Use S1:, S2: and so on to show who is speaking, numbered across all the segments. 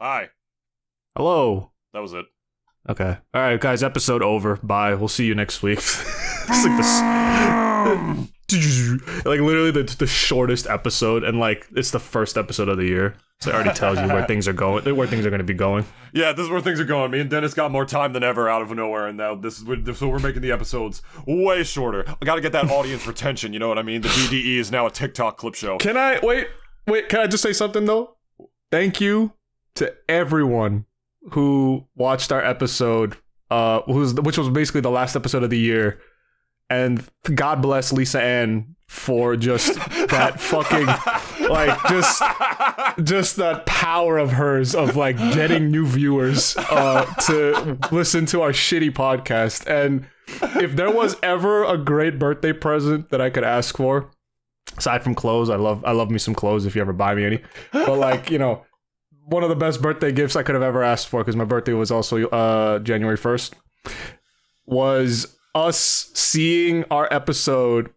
S1: Hi.
S2: Hello.
S1: That was it.
S2: Okay. All right, guys. Episode over. Bye. We'll see you next week. It's like this, like literally the shortest episode, and like it's the first episode of the year, so it already tells you where things are going, where things are going to be going.
S1: Yeah, this is where things are going. Me and Dennis got more time than ever out of nowhere, and now so we're making the episodes way shorter. I got to get that audience retention. You know what I mean? The DDE is now a TikTok clip show.
S2: Can I wait? Can I just say something though? Thank you to everyone who watched our episode, which was basically the last episode of the year. And God bless Lisa Ann for just that fucking, like, just that power of hers of, like, getting new viewers to listen to our shitty podcast. And if there was ever a great birthday present that I could ask for, aside from clothes, I love me some clothes if you ever buy me any. But, like, you know, one of the best birthday gifts I could have ever asked for, because my birthday was also January 1st, was us seeing our episode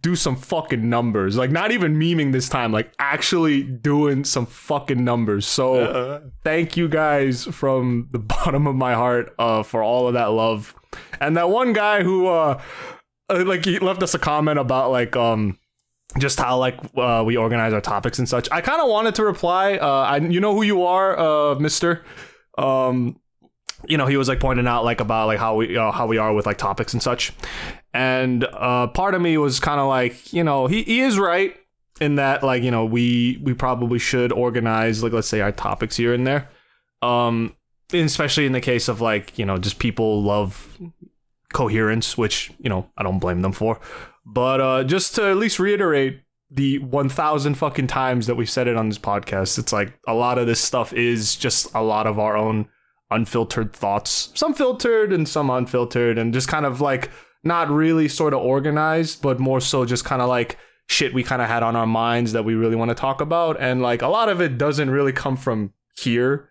S2: do some fucking numbers. Like, not even memeing this time, like actually doing some fucking numbers. So thank you guys from the bottom of my heart for all of that love. And that one guy who like he left us a comment about like just how like we organize our topics and such. I kind of wanted to reply. You know who you are, mister. You know, he was like pointing out like about like how we are with like topics and such, and part of me was kind of like, you know, he is right in that, like, you know, we probably should organize, like, let's say our topics here and there, especially in the case of like, you know, just people love coherence, which, you know, I don't blame them for, but just to at least reiterate the 1,000 fucking times that we said it on this podcast, it's like a lot of this stuff is just a lot of our own unfiltered thoughts, some filtered and some unfiltered, and just kind of like not really sort of organized, but more so just kind of like shit we kind of had on our minds that we really want to talk about. And like a lot of it doesn't really come from here,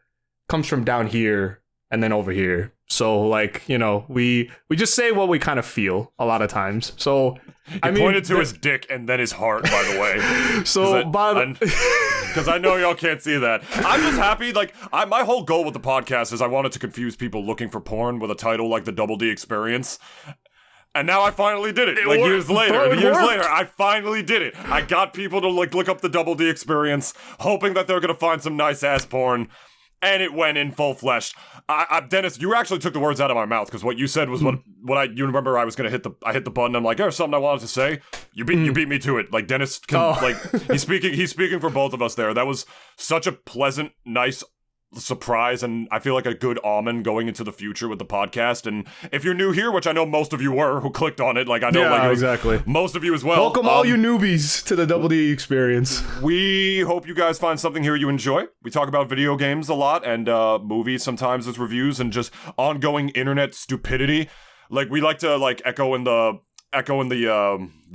S2: comes from down here and then over here. So like, you know, we just say what we kind of feel a lot of times. So
S1: I mean, pointed to his dick and then his heart, by the way.
S2: So
S1: because I know y'all can't see that. I'm just happy. Like, my whole goal with the podcast is I wanted to confuse people looking for porn with a title like the Double D Experience. And now I finally did it. Like, years later, I finally did it. I got people to like look up the Double D Experience, hoping that they're gonna find some nice ass porn. And it went in full flesh. Dennis, you actually took the words out of my mouth, because what you said was you remember I was gonna hit the button. I'm like, there's something I wanted to say. You beat me to it. Like, Dennis like he's speaking for both of us there. That was such a pleasant, nice surprise, and I feel like a good omen going into the future with the podcast. And if you're new here, which I know most of you were who clicked on it, like I know, like
S2: exactly
S1: most of you as well.
S2: Welcome all you newbies to the Double D Experience.
S1: We hope you guys find something here you enjoy. We talk about video games a lot, and movies sometimes as reviews, and just ongoing internet stupidity. Like, we like to like echo in the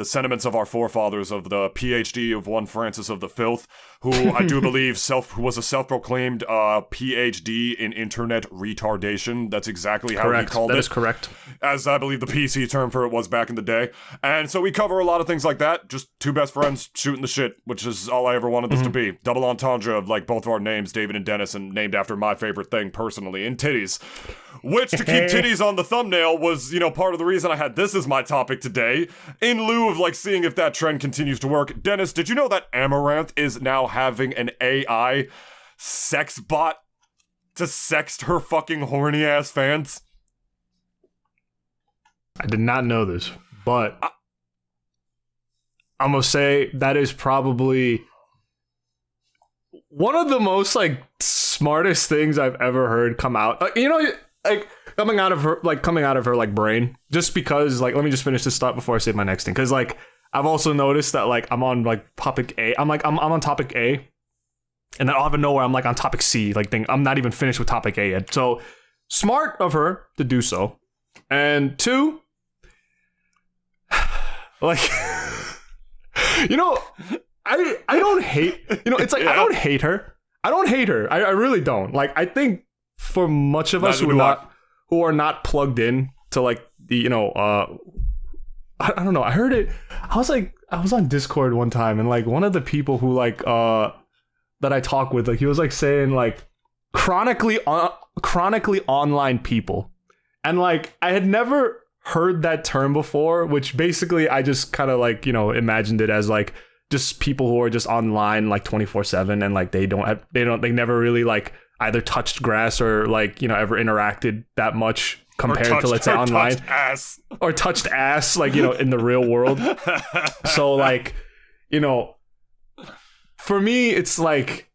S1: sentiments of our forefathers, of the PhD of one Francis of the Filth, who I do believe was a self-proclaimed PhD in internet retardation. That's exactly how he called it.
S2: That is correct.
S1: As I believe the PC term for it was back in the day. And so we cover a lot of things like that. Just two best friends shooting the shit, which is all I ever wanted this to be. Double entendre of like both of our names, David and Dennis, and named after my favorite thing personally, in titties. Which, to keep titties on the thumbnail, was, you know, part of the reason I had this as my topic today, in lieu of like seeing if that trend continues to work. Dennis, did you know that Amouranth is now having an AI sexbot to sext her fucking horny ass fans?
S2: I did not know this, but I'm gonna say that is probably one of the most like smartest things I've ever heard come out. You know, like coming out of her like brain. Just because, like, let me just finish this thought before I say my next thing, because like I've also noticed that like I'm on like topic A. I'm on topic A, and then out of nowhere I'm like on topic C. Like, I'm not even finished with topic A yet. So smart of her to do so. And two, like, you know, I don't hate, you know, it's like, I don't hate her. I really don't. Like, I think for much of us who are not plugged in to like the, you know, I don't know. I heard it. I was on Discord one time, and like one of the people who like that I talk with, like he was like saying like chronically online people. And like I had never heard that term before, which basically I just kind of like, imagined it as like just people who are just online like 24/7 and like they never really like either touched grass or like, ever interacted that much compared to, let's say, online. Touched ass, like, in the real world. So like, for me, it's like,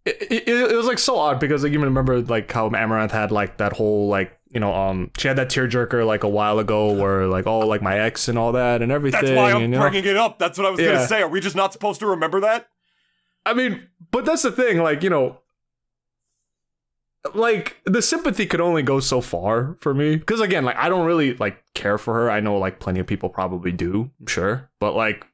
S2: it was like so odd because like you remember like how Amouranth had like that whole like she had that tearjerker like a while ago where like like my ex and all that and everything.
S1: That's why I'm bringing it up. That's what I was gonna say. Are we just not supposed to remember that?
S2: I mean, but that's the thing, like like the sympathy could only go so far for me because again, like I don't really like care for her. I know like plenty of people probably do, I'm sure, but like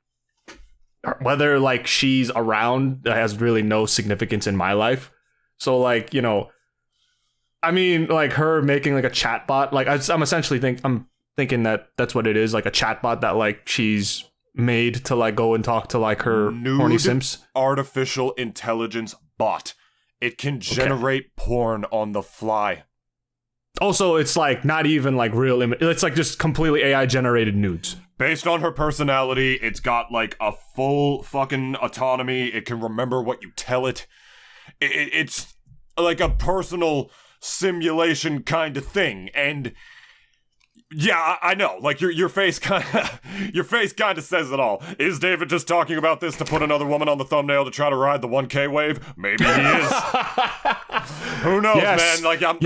S2: whether like she's around has really no significance in my life. So like, I mean, like her making like a chatbot, like I'm essentially thinking that that's what it is, like a chatbot that like she's made to like go and talk to like her horny simps.
S1: Artificial intelligence bot. It can generate porn on the fly.
S2: Also, it's like not even like real image. It's like just completely AI generated nudes.
S1: Based on her personality, it's got like a full fucking autonomy. It can remember what you tell it. It's like a personal simulation kind of thing. And yeah, I know. Like your face kind of says it all. Is David just talking about this to put another woman on the thumbnail to try to ride the 1K wave? Maybe he is. Who knows, man? Like I'm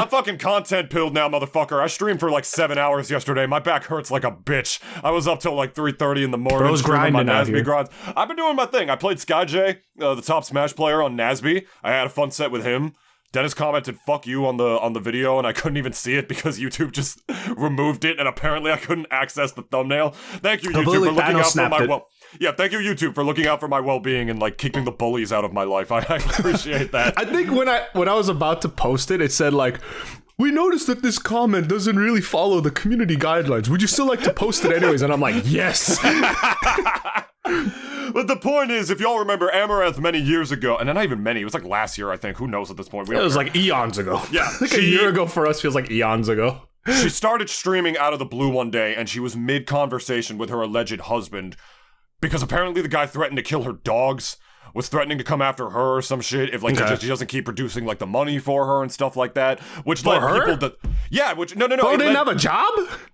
S1: fucking content pilled now, motherfucker. I streamed for like 7 hours yesterday. My back hurts like a bitch. I was up till like 3:30 in the morning.
S2: Bro's grinding out here.
S1: Grinds. I've been doing my thing. I played SkyJ, the top Smash player on Nasby. I had a fun set with him. Dennis commented "fuck you" on the video, and I couldn't even see it because YouTube just removed it, and apparently I couldn't access the thumbnail. Thank you, YouTube, for looking out for my thank you, YouTube, for looking out for my well-being and like keeping the bullies out of my life. I appreciate that.
S2: I think when I was about to post it, it said like, "We noticed that this comment doesn't really follow the community guidelines. Would you still like to post it anyways?" And I'm like, yes.
S1: But the point is, if y'all remember Amouranth many years ago, and not even many, it was like last year, I think. Who knows at this point?
S2: It was like eons ago.
S1: Yeah.
S2: Like a year ago for us feels like eons ago.
S1: She started streaming out of the blue one day, and she was mid-conversation with her alleged husband, because apparently the guy threatened to kill her dogs, was threatening to come after her or some shit if like she doesn't keep producing like the money for her and stuff like that, which led people to no
S2: didn't have a job.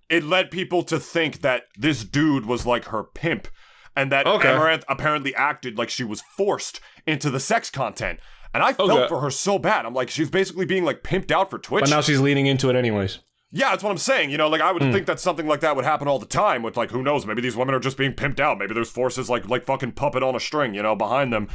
S1: It led people to think that this dude was like her pimp. And that Amouranth apparently acted like she was forced into the sex content. And I felt for her so bad. I'm like, she's basically being like pimped out for Twitch.
S2: But now she's leaning into it anyways.
S1: Yeah, that's what I'm saying. Like I would think that something like that would happen all the time with like, who knows, maybe these women are just being pimped out. Maybe there's forces like fucking puppet on a string, behind them.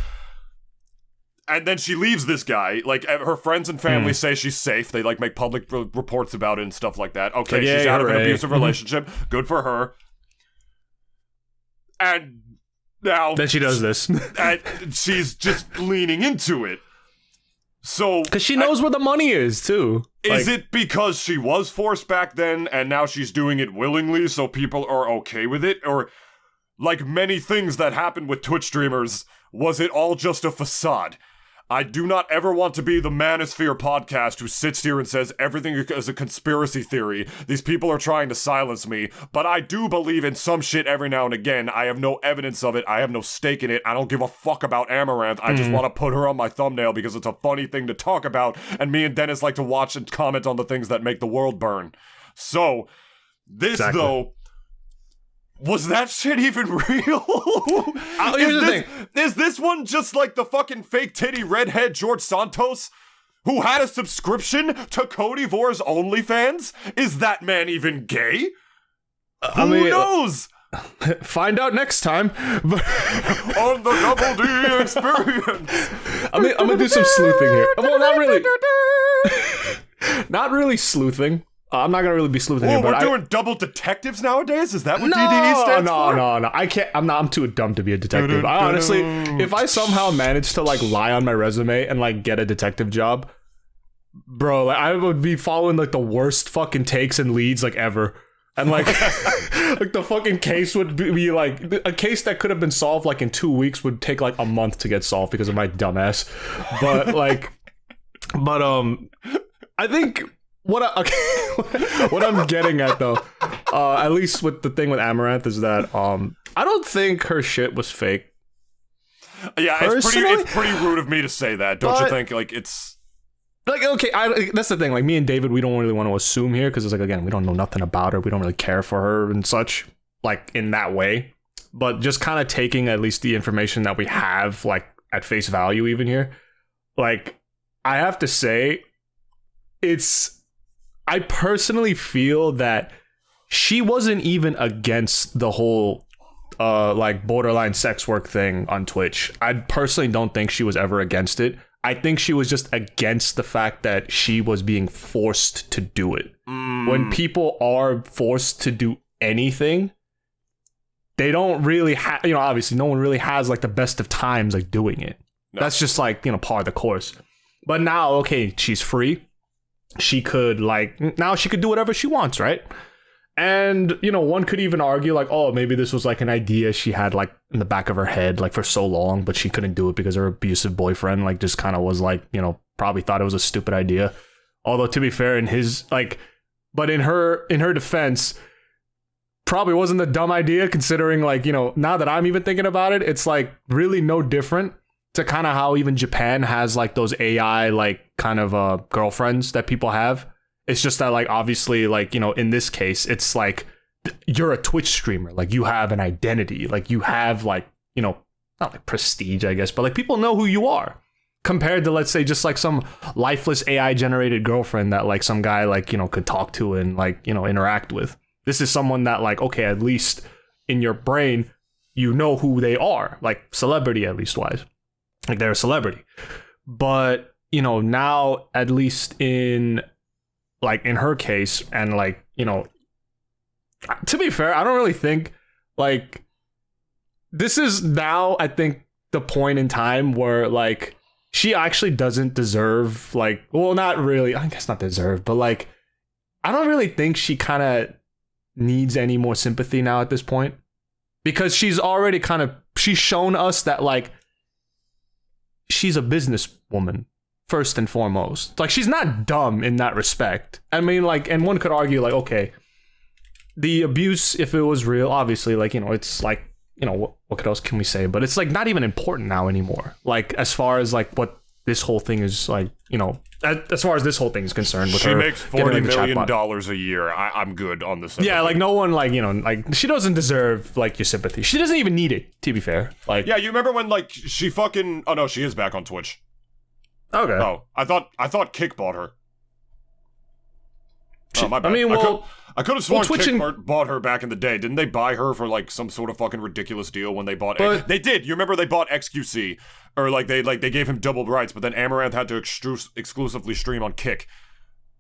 S1: And then she leaves this guy. Like her friends and family say she's safe. They like make public reports about it and stuff like that. Okay, she's out of an abusive relationship. Good for her. And now
S2: then she does this.
S1: And she's just leaning into it. So
S2: because she knows where the money is too.
S1: Is it because she was forced back then and now she's doing it willingly so people are okay with it? Or like many things that happen with Twitch streamers, was it all just a facade? I do not ever want to be the Manosphere podcast who sits here and says everything is a conspiracy theory. These people are trying to silence me, but I do believe in some shit every now and again. I have no evidence of it. I have no stake in it. I don't give a fuck about Amouranth. I just want to put her on my thumbnail because it's a funny thing to talk about, and me and Dennis like to watch and comment on the things that make the world burn. So, this though... Was that shit even real? Is this one just like the fucking fake titty redhead George Santos who had a subscription to Cody Vor's OnlyFans? Is that man even gay? Who knows?
S2: Find out next time.
S1: On the Double D experience.
S2: I'm gonna do some sleuthing here. Well, not really. Not really sleuthing. I'm not gonna really be sleuthing here, but
S1: we're doing double detectives nowadays? Is that what DDE stands for?
S2: No. I can't. I'm too dumb to be a detective. Honestly, if I somehow manage to like lie on my resume and like get a detective job, bro, like I would be following like the worst fucking takes and leads like ever. And like, like the fucking case would be like a case that could have been solved like in 2 weeks would take like a month to get solved because of my dumbass. But like, I think what I'm getting at though, at least with the thing with Amouranth is that I don't think her shit was fake.
S1: Yeah, it's pretty rude of me to say that. Don't you think? Like it's.
S2: Like, okay, that's the thing. Like, me and David, we don't really want to assume here because it's like, again, we don't know nothing about her. We don't really care for her and such, like, in that way. But just kind of taking at least the information that we have, like, at face value even here. Like, I have to say, I personally feel that she wasn't even against the whole, like, borderline sex work thing on Twitch. I personally don't think she was ever against it. I think she was just against the fact that she was being forced to do it. When people are forced to do anything, they don't really have, obviously no one really has like the best of times like doing it. No. That's just like, part of the course. But now, okay, she's free. She could now she could do whatever she wants, right? And, one could even argue like, oh, maybe this was like an idea she had like in the back of her head like for so long, but she couldn't do it because her abusive boyfriend like just kind of was like, probably thought it was a stupid idea. Although to be fair, in her defense, probably wasn't a dumb idea considering like, now that I'm even thinking about it, it's like really no different to kind of how even Japan has like those AI like kind of girlfriends that people have. It's just that, like, obviously, like, in this case, it's like you're a Twitch streamer. Like, you have an identity. Like, you have, like, not like prestige, I guess, but, like, people know who you are. Compared to, let's say, just, like, some lifeless AI-generated girlfriend that, like, some guy, like, could talk to and, like, interact with. This is someone that, like, okay, at least in your brain, you know who they are. Like, celebrity, at least, wise. Like, they're a celebrity. But, now, at least in her case, and like, to be fair, I don't really think like this is now, I think, the point in time where like she actually doesn't deserve like, well, not really, I guess not deserve, but like I don't really think she kind of needs any more sympathy now at this point, because she's already she's shown us that like she's a businesswoman first and foremost. Like, she's not dumb in that respect. I mean, like, and one could argue, like, okay, the abuse, if it was real, obviously, like, it's like, what else can we say? But it's, like, not even important now anymore. Like, as far as, like, what this whole thing is, like, as far as this whole thing is concerned. With
S1: she
S2: her
S1: makes $40 million a year. I'm good on this.
S2: Yeah, like, no one, like, like, she doesn't deserve, like, your sympathy. She doesn't even need it, to be fair. Like,
S1: yeah, you remember when, like, she fucking... Oh, no, she is back on Twitch.
S2: Okay.
S1: Oh, I thought Kick bought her. Oh, my bad.
S2: I mean, well,
S1: I could have sworn Kick bought her back in the day. Didn't they buy her for like some sort of fucking ridiculous deal when they bought? They did. You remember they bought XQC, or like they gave him double rights, but then Amouranth had to exclusively stream on Kick.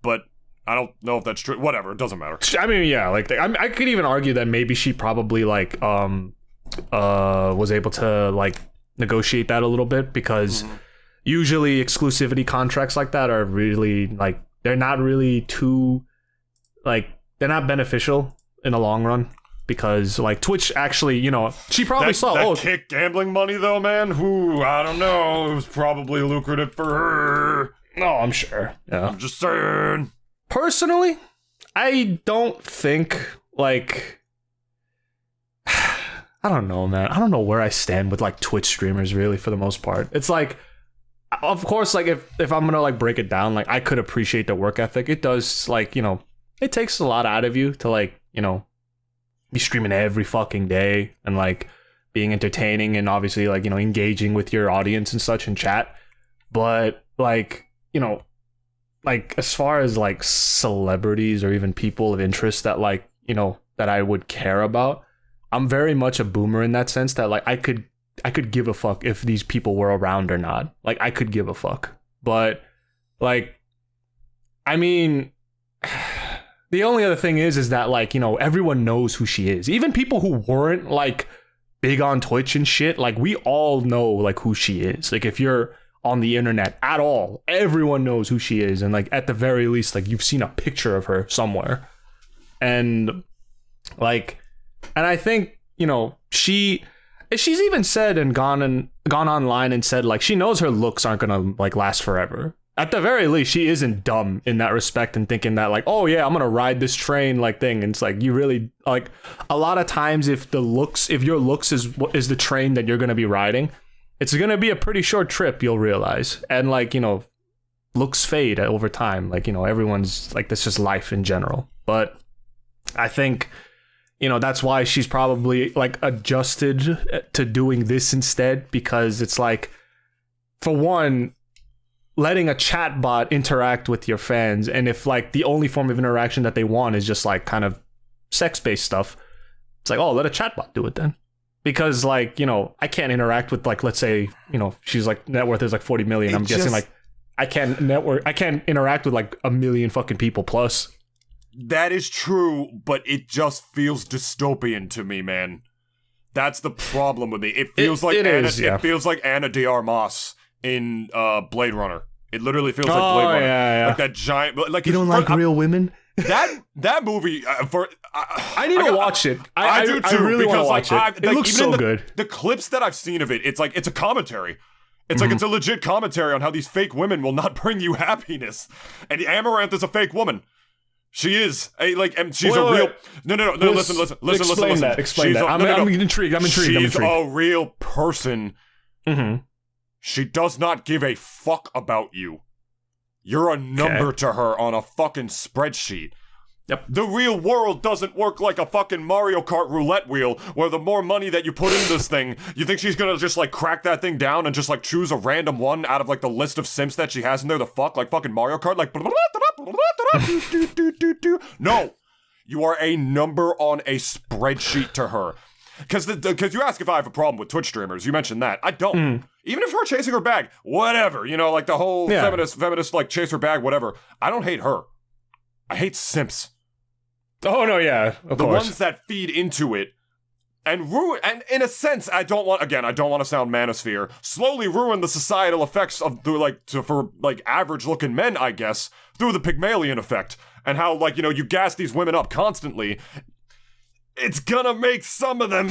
S1: But I don't know if that's true. Whatever, it doesn't matter.
S2: I mean, yeah, like I could even argue that maybe she probably like was able to like negotiate that a little bit, because. Mm-hmm. Usually exclusivity contracts like that are really like, they're not really too like, they're not beneficial in the long run, because like Twitch actually, she probably saw
S1: that Kick gambling money though, man. Who, I don't know, it was probably lucrative for her.
S2: No, I'm sure. Yeah.
S1: I'm just saying.
S2: Personally, I don't think like I don't know, man. I don't know where I stand with like Twitch streamers really, for the most part. It's like, of course, like if I'm gonna like break it down, like I could appreciate the work ethic. It does, like, it takes a lot out of you to like, be streaming every fucking day and like being entertaining and obviously like, engaging with your audience and such in chat. But like, like as far as like celebrities or even people of interest that like, that I would care about, I'm very much a boomer in that sense, that like I could give a fuck if these people were around or not. Like, I could give a fuck. But, like, I mean, the only other thing is that, like, everyone knows who she is. Even people who weren't, like, big on Twitch and shit, like, we all know, like, who she is. Like, if you're on the internet at all, everyone knows who she is. And, like, at the very least, like, you've seen a picture of her somewhere. And Like, and I think, you know, she's even said and gone online and said, like, she knows her looks aren't gonna, like, last forever. At the very least, she isn't dumb in that respect and thinking that, like, oh yeah, I'm gonna ride this train, like, thing. And it's like, you really, like, a lot of times if your looks is the train that you're gonna be riding, it's gonna be a pretty short trip, you'll realize. And, like, you know, looks fade over time. Like, you know, everyone's like, that's just life in general. But I think, you know, that's why she's probably, like, adjusted to doing this instead, because it's like, for one, letting a chatbot interact with your fans, and if, like, the only form of interaction that they want is just, like, kind of sex-based stuff, it's like, oh, let a chatbot do it then. Because, like, you know, I can't interact with, like, let's say, you know, she's, like, net worth is, like, 40 million. I'm guessing, like, I can't interact with, like, a million fucking people plus.
S1: That is true, but it just feels dystopian to me, man. That's the problem with me. It feels like it feels like Anna de Armas in Blade Runner. It literally feels like Blade Runner. Yeah. Like that giant. Like,
S2: you don't like real women?
S1: That movie
S2: I need to watch it. I do too. I really want to watch it. It looks so good.
S1: The clips that I've seen of it, it's like it's a commentary. It's like it's a legit commentary on how these fake women will not bring you happiness. And Amouranth is a fake woman. She is and she's a real. No. Listen.
S2: Explain that. I'm intrigued.
S1: She's a real person.
S2: Mm-hmm.
S1: She does not give a fuck about you. You're a number to her on a fucking spreadsheet.
S2: Yep.
S1: The real world doesn't work like a fucking Mario Kart roulette wheel, where the more money that you put in this thing, you think she's gonna just, like, crack that thing down and just, like, choose a random one out of, like, the list of simps that she has in there to fuck, like fucking Mario Kart, like... No! You are a number on a spreadsheet to her. Because you ask if I have a problem with Twitch streamers, you mentioned that. I don't. Even if we're chasing her bag, whatever, you know, like the whole feminist, like, chase her bag, whatever. I don't hate her. I hate simps.
S2: Oh, no, yeah, of course.
S1: The ones that feed into it and ruin, and in a sense, I don't want to sound manosphere, slowly ruin the societal effects of, for average-looking men, I guess, through the Pygmalion effect, and how, like, you know, you gas these women up constantly. It's gonna make some of them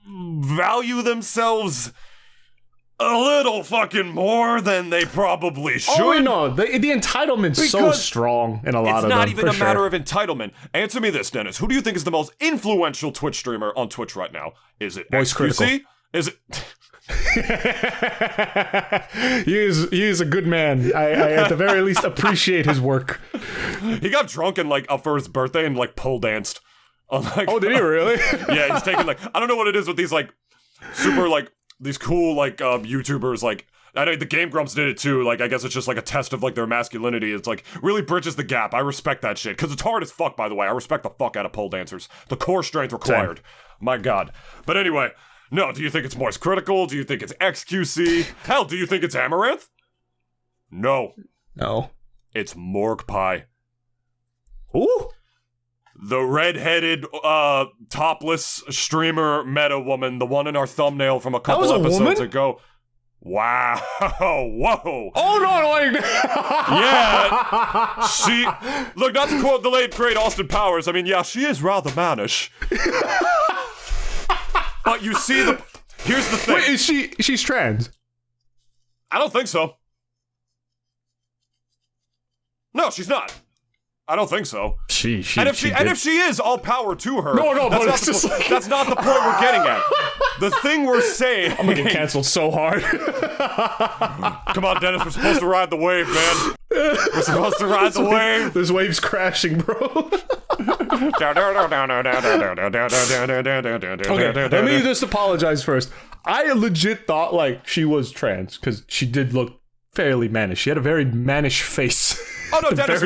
S1: value themselves a little fucking more than they probably should.
S2: Oh, no, the entitlement's so strong in a lot of them.
S1: It's not even a matter of entitlement. Answer me this, Dennis. Who do you think is the most influential Twitch streamer on Twitch right now? Is it
S2: Voice Critical?
S1: Is it...
S2: he is a good man. I at the very least appreciate his work.
S1: He got drunk and, like, up for his birthday and, like, pole danced.
S2: Oh, did he really?
S1: Yeah, he's taking, like, I don't know what it is with these, like, super, like, these cool, like, YouTubers, like, I know the Game Grumps did it too, like, I guess it's just, like, a test of, like, their masculinity. It's, like, really bridges the gap. I respect that shit, because it's hard as fuck, by the way. I respect the fuck out of pole dancers. The core strength required. Same. My god. But anyway, no, do you think it's Voice Critical? Do you think it's XQC? Hell, do you think it's Amouranth? No.
S2: No.
S1: It's Morgpie.
S2: Who?
S1: The red-headed, topless streamer meta woman, the one in our thumbnail from a couple episodes ago. Wow. Whoa.
S2: Oh, no, like...
S1: Yeah. She... Look, not to quote the late, great Austin Powers, I mean, yeah, she is rather mannish. But you see the... Here's the thing.
S2: Wait, is she's trans?
S1: I don't think so. No, she's not. I don't think so. And if she is, all power to her.
S2: No,
S1: that's not the point we're getting at. The thing we're saying...
S2: I'm gonna get canceled so hard.
S1: Come on, Dennis, we're supposed to ride the wave, man. We're supposed to ride the wave.
S2: This wave's crashing, bro. Okay, let me just apologize first. I legit thought, like, she was trans, because she did look fairly mannish. She had a very mannish face.
S1: Oh, no, Dennis,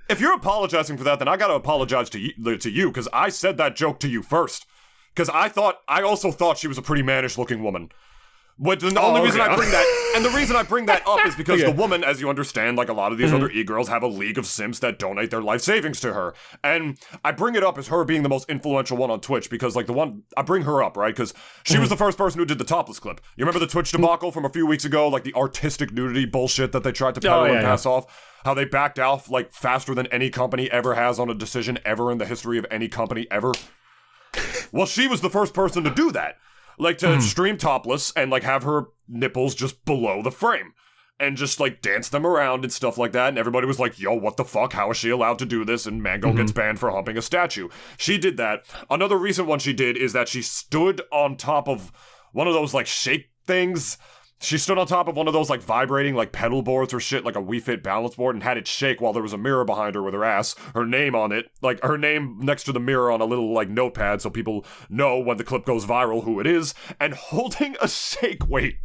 S1: if you're apologizing for that, then I gotta apologize to you, because I said that joke to you first. Because I also thought she was a pretty mannish-looking woman. But the only reason I bring that, and the reason I bring that up is because the woman, as you understand, like a lot of these other e-girls, have a league of simps that donate their life savings to her. And I bring it up as her being the most influential one on Twitch because, like, I bring her up, right? Because she was the first person who did the topless clip. You remember the Twitch debacle from a few weeks ago? Like, the artistic nudity bullshit that they tried to peddle and pass off? how they backed off like faster than any company ever has on a decision ever in the history of any company ever. Well, she was the first person to do that. Like to stream topless and like have her nipples just below the frame. And just, like, dance them around and stuff like that. And everybody was like, yo, what the fuck? How is she allowed to do this? And Mango gets banned for humping a statue. She did that. Another recent one she did is that she stood on top of one of those, like, shake things. She stood on top of one of those, like, vibrating, like, pedal boards or shit, like a Wii Fit balance board, and had it shake while there was a mirror behind her with her ass, her name on it, like, her name next to the mirror on a little, like, notepad so people know when the clip goes viral who it is, and holding a shake weight.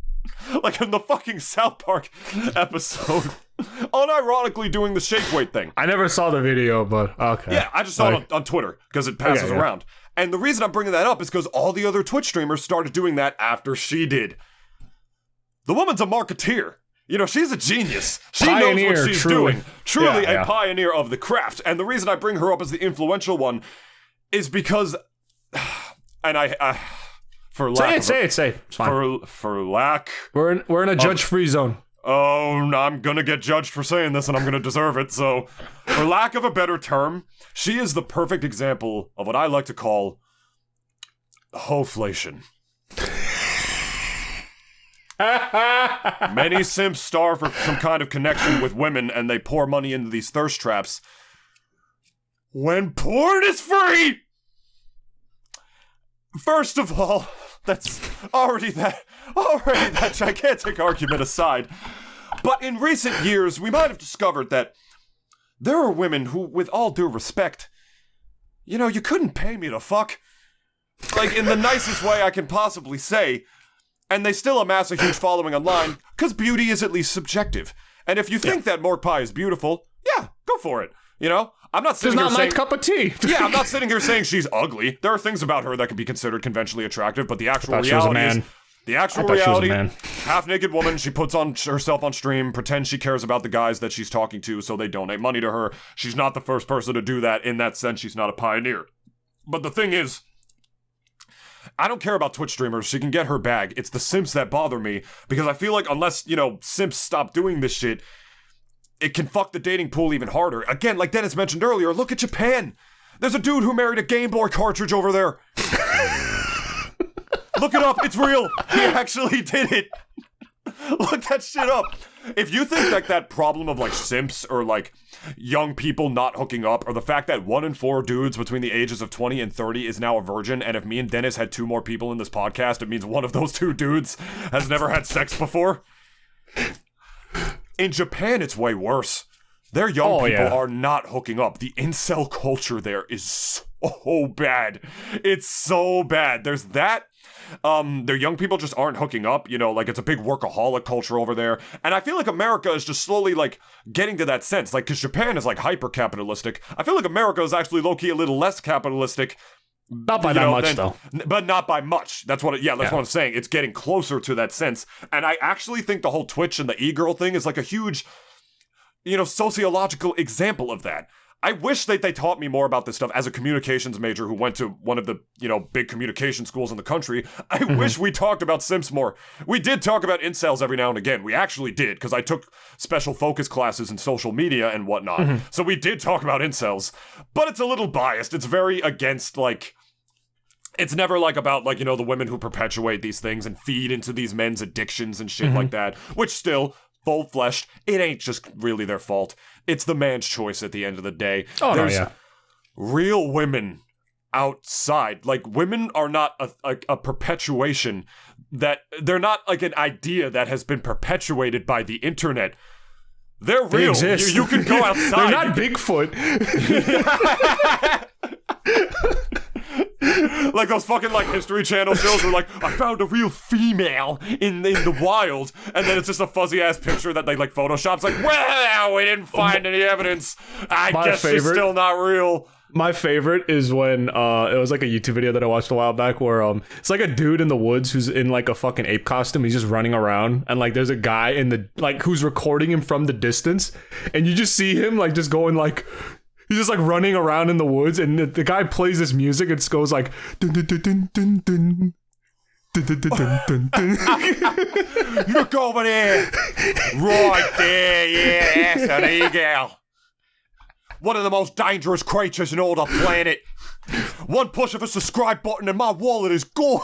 S1: Like in the fucking South Park episode, unironically doing the shake weight thing.
S2: I never saw the video, but okay.
S1: Yeah, I just saw it on Twitter because it passes around. And the reason I'm bringing that up is because all the other Twitch streamers started doing that after she did. The woman's a marketeer. You know, she's a genius. She knows what she's doing. Truly a pioneer of the craft. And the reason I bring her up as the influential one is because, and I for lack
S2: say it. It's fine.
S1: For lack.
S2: We're in a judge-free zone.
S1: Oh, I'm gonna get judged for saying this and I'm gonna deserve it. So, for lack of a better term, she is the perfect example of what I like to call hoflation. Many simps starve for some kind of connection with women and they pour money into these thirst traps. When porn is free! First of all, that's already that gigantic argument aside. But in recent years, we might have discovered that there are women who, with all due respect, you know, you couldn't pay me to fuck. Like, in the nicest way I can possibly say. And they still amass a huge following online, because beauty is at least subjective. And if you think that Morgpie is beautiful, yeah, go for it. You know? I'm not sitting here saying...
S2: It's not my cup of tea.
S1: Yeah, I'm not sitting here saying she's ugly. There are things about her that can be considered conventionally attractive, but the actual reality is... The actual reality, half-naked woman, she puts on herself on stream, pretends she cares about the guys that she's talking to, so they donate money to her. She's not the first person to do that. In that sense, she's not a pioneer. But the thing is, I don't care about Twitch streamers. She can get her bag. It's the simps that bother me, because I feel like unless, you know, simps stop doing this shit, it can fuck the dating pool even harder. Again, like Dennis mentioned earlier, look at Japan. There's a dude who married a Game Boy cartridge over there. Look it up. It's real. He actually did it. Look that shit up. If you think like that problem of like simps or like young people not hooking up, or the fact that 1 in 4 dudes between the ages of 20 and 30 is now a virgin, and if me and Dennis had 2 more people in this podcast, it means one of those 2 dudes has never had sex before. In Japan, it's way worse. Their young people are not hooking up. The incel culture there is so bad. It's so bad. There's that. Their young people just aren't hooking up, you know, like it's a big workaholic culture over there. And I feel like America is just slowly like getting to that sense, like, because Japan is like hyper-capitalistic. I feel like America is actually low-key a little less capitalistic.
S2: Not by that much, though.
S1: But not by much. That's what what I'm saying. It's getting closer to that sense. And I actually think the whole Twitch and the Egirl thing is like a huge, you know, sociological example of that. I wish that they taught me more about this stuff as a communications major who went to one of the, you know, big communication schools in the country. I wish we talked about simps more. We did talk about incels every now and again. We actually did, because I took special focus classes in social media and whatnot. So we did talk about incels, but it's a little biased. It's very against, like, it's never like about, like, you know, the women who perpetuate these things and feed into these men's addictions and shit like that, which still, full-fleshed, it ain't just really their fault. It's the man's choice at the end of the day. There's real women outside. Like, women are not a perpetuation. That they're not like an idea that has been perpetuated by the internet. They're real. You can go outside.
S2: They're not Bigfoot.
S1: Like those fucking like History Channel shows where like, I found a real female in the wild, and then it's just a fuzzy ass picture that they like Photoshop's like, well, we didn't find any evidence. I guess she's still not real.
S2: My favorite is when it was like a YouTube video that I watched a while back where it's like a dude in the woods who's in like a fucking ape costume. He's just running around, and like there's a guy in the like who's recording him from the distance, and you just see him like just going like, he's just like running around in the woods, and the guy plays this music. It goes like dun, dun, dun, dun, dun, dun.
S1: Look over there. Right there, yeah, that's an Egirl. One of the most dangerous creatures in all the planet. One push of a subscribe button and my wallet is gone.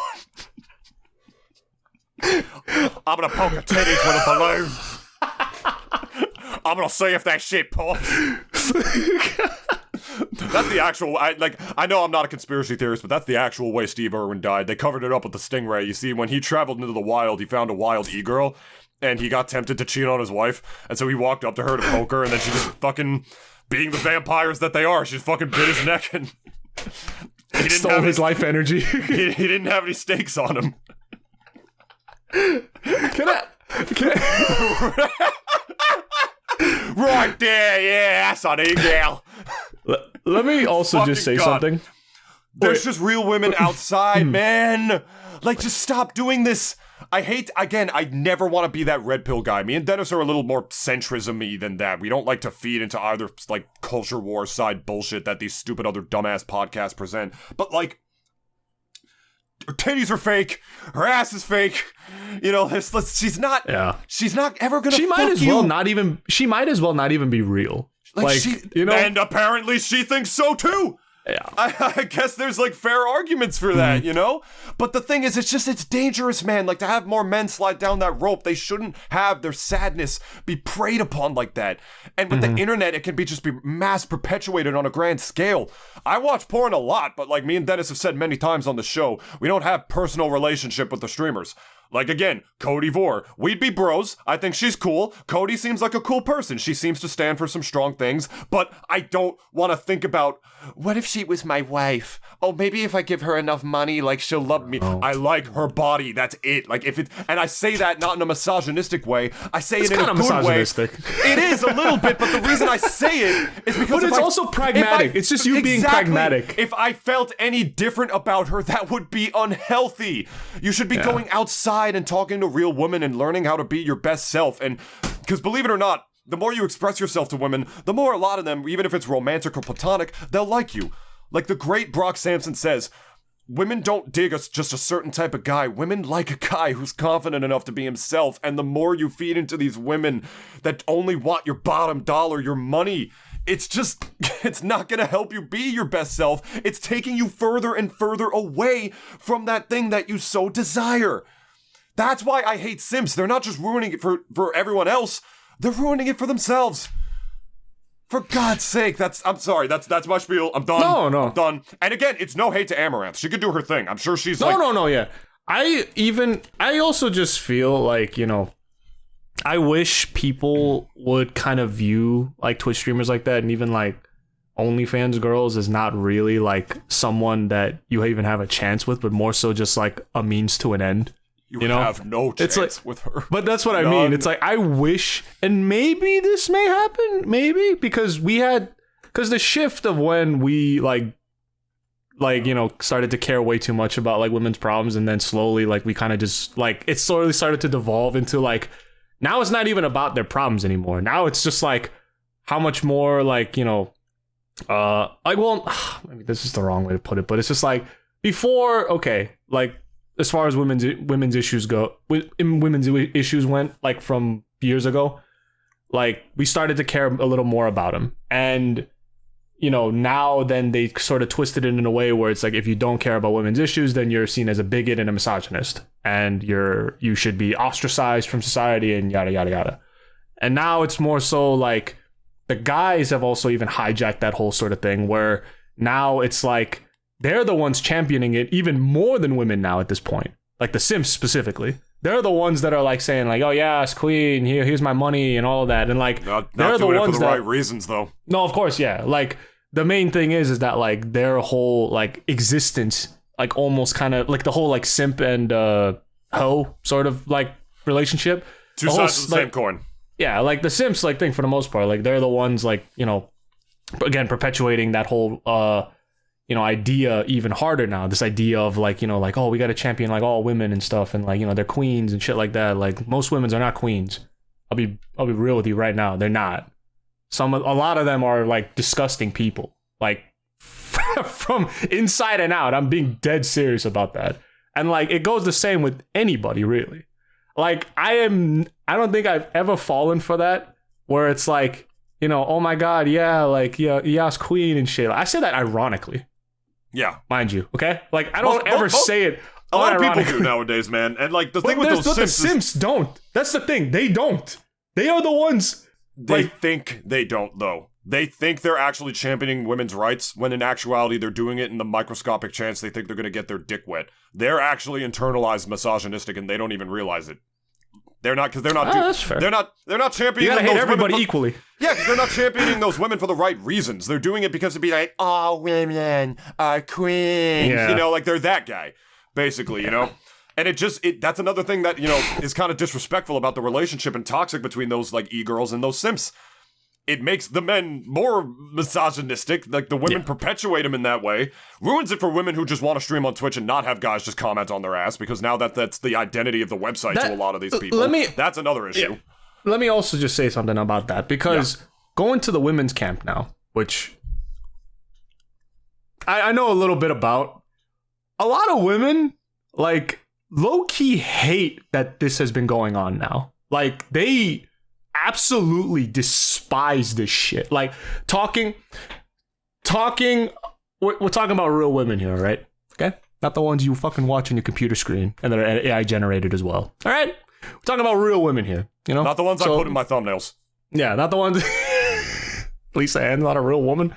S1: I'm gonna poke her titties with a balloon. I'm gonna see if that shit pops. That's the actual, I know I'm not a conspiracy theorist, but that's the actual way Steve Irwin died. They covered it up with the stingray. You see, when he traveled into the wild, he found a wild Egirl, and he got tempted to cheat on his wife, and so he walked up to her to poke her, and then she just fucking, being the vampires that they are, she just fucking bit his neck, and he didn't
S2: stole
S1: have
S2: his life energy.
S1: he didn't have any stakes on him.
S2: Can I?
S1: Right there, yeah, that's an Egirl.
S2: Let me also just say something.
S1: There's just real women outside, man. Like, just stop doing this. I never want to be that red pill guy. Me and Dennis are a little more centrism-y than that. We don't like to feed into either, like, culture war side bullshit that these stupid other dumbass podcasts present. But, like, her titties are fake. Her ass is fake. You know, she's not ever gonna.
S2: She might as well not even be real. Like you know,
S1: and apparently she thinks so too.
S2: Yeah.
S1: I guess there's like fair arguments for that, you know? But the thing is, it's dangerous, man. Like, to have more men slide down that rope, they shouldn't have their sadness be preyed upon like that. And with the internet, it can be mass perpetuated on a grand scale. I watch porn a lot, but like me and Dennis have said many times on the show, we don't have personal relationship with the streamers. Like, again, Cody Vore. We'd be bros. I think she's cool. Cody seems like a cool person. She seems to stand for some strong things. But I don't want to think about, what if she was my wife? Oh, maybe if I give her enough money, like, she'll love me. I like her body. That's it. Like, and I say that not in a misogynistic way. I say it in a good way. It is a little bit, but the reason I say it is because
S2: it's also pragmatic. It's just you being pragmatic.
S1: If I felt any different about her, that would be unhealthy. You should be going outside and talking to real women and learning how to be your best self. And because believe it or not, the more you express yourself to women, the more a lot of them, even if it's romantic or platonic, they'll like you. Like the great Brock Sampson says, women don't dig just a certain type of guy. Women like a guy who's confident enough to be himself. And the more you feed into these women that only want your bottom dollar, your money, it's not gonna help you be your best self. It's taking you further and further away from that thing that you so desire. That's why I hate Simps. They're not just ruining it for everyone else. They're ruining it for themselves. For God's sake, I'm sorry, that's my spiel. I'm done.
S2: No.
S1: I'm done. And again, it's no hate to Amouranth. She could do her thing. I'm sure she's
S2: yeah. I also just feel like, you know, I wish people would kind of view like Twitch streamers like that, and even like OnlyFans girls, as not really like someone that you even have a chance with, but more so just like a means to an end.
S1: You know? Have no chance with her.
S2: But that's what I mean. It's like, I wish, and maybe this may happen, because the shift of when we like, you know, started to care way too much about like women's problems, and then slowly like we kind of just like, it slowly started to devolve into like, now it's not even about their problems anymore. Now it's just like, how much more like, you know, maybe this is the wrong way to put it, but it's just like, before, okay, like, as far as women's issues go, women's issues went, like from years ago, like we started to care a little more about them. And, you know, now then they sort of twisted it in a way where it's like, if you don't care about women's issues, then you're seen as a bigot and a misogynist, and you should be ostracized from society and yada, yada, yada. And now it's more so like the guys have also even hijacked that whole sort of thing, where now it's like, they're the ones championing it even more than women now at this point. Like the Simps specifically. They're the ones that are like saying like, oh yeah, it's queen, here's my money and all of that. And like,
S1: not they're doing the ones it for the right reasons though.
S2: No, of course, yeah. Like the main thing is that like their whole like existence, like almost kind of like the whole like simp and hoe sort of like relationship.
S1: Two sides of the same coin.
S2: Yeah, like the Simps like thing for the most part, like they're the ones like, you know, again, perpetuating that whole you know, idea even harder now. This idea of like, you know, like, oh, we got to champion like all women and stuff, and like, you know, they're queens and shit like that. Like most women are not queens. I'll be real with you right now. They're not. A lot of them are like disgusting people, like from inside and out. I'm being dead serious about that. And like it goes the same with anybody, really. Like I don't think I've ever fallen for that where it's like, you know, oh my god, yeah, like yes, queen and shit. I say that ironically.
S1: Yeah.
S2: Mind you, okay? Like I don't ever say it.
S1: A lot of people do nowadays, man. And like the thing with those Simps,
S2: the Simps don't. That's the thing. They don't. They are the ones.
S1: They think they don't, though. They think they're actually championing women's rights when in actuality they're doing it in the microscopic chance they think they're going to get their dick wet. They're actually internalized misogynistic and they don't even realize it. They're not, because they're not.
S2: That's fair.
S1: They're not championing.
S2: You gotta hate
S1: those
S2: everybody
S1: women
S2: equally.
S1: Yeah, because they're not championing those women for the right reasons. They're doing it because it'd be like, oh, women are queens.
S2: Yeah.
S1: You know, like they're that guy, basically. You know. And that's another thing that, you know, is kind of disrespectful about the relationship and toxic between those, like, Egirls and those Simps. It makes the men more misogynistic, like, the women perpetuate them in that way. Ruins it for women who just want to stream on Twitch and not have guys just comment on their ass, because now that's the identity of the website to a lot of these people. That's another issue.
S2: Yeah. Let me also just say something about that, because going to the women's camp now, which I know a little bit about, a lot of women, like, low-key hate that this has been going on now. Like, they absolutely despise this shit. Like, we're talking about real women here, right? Okay? Not the ones you fucking watch on your computer screen and that are AI generated as well. All right? We're talking about real women here, you know?
S1: Not the ones I put in my thumbnails.
S2: Yeah, not the ones... Lisa Ann's not a real woman.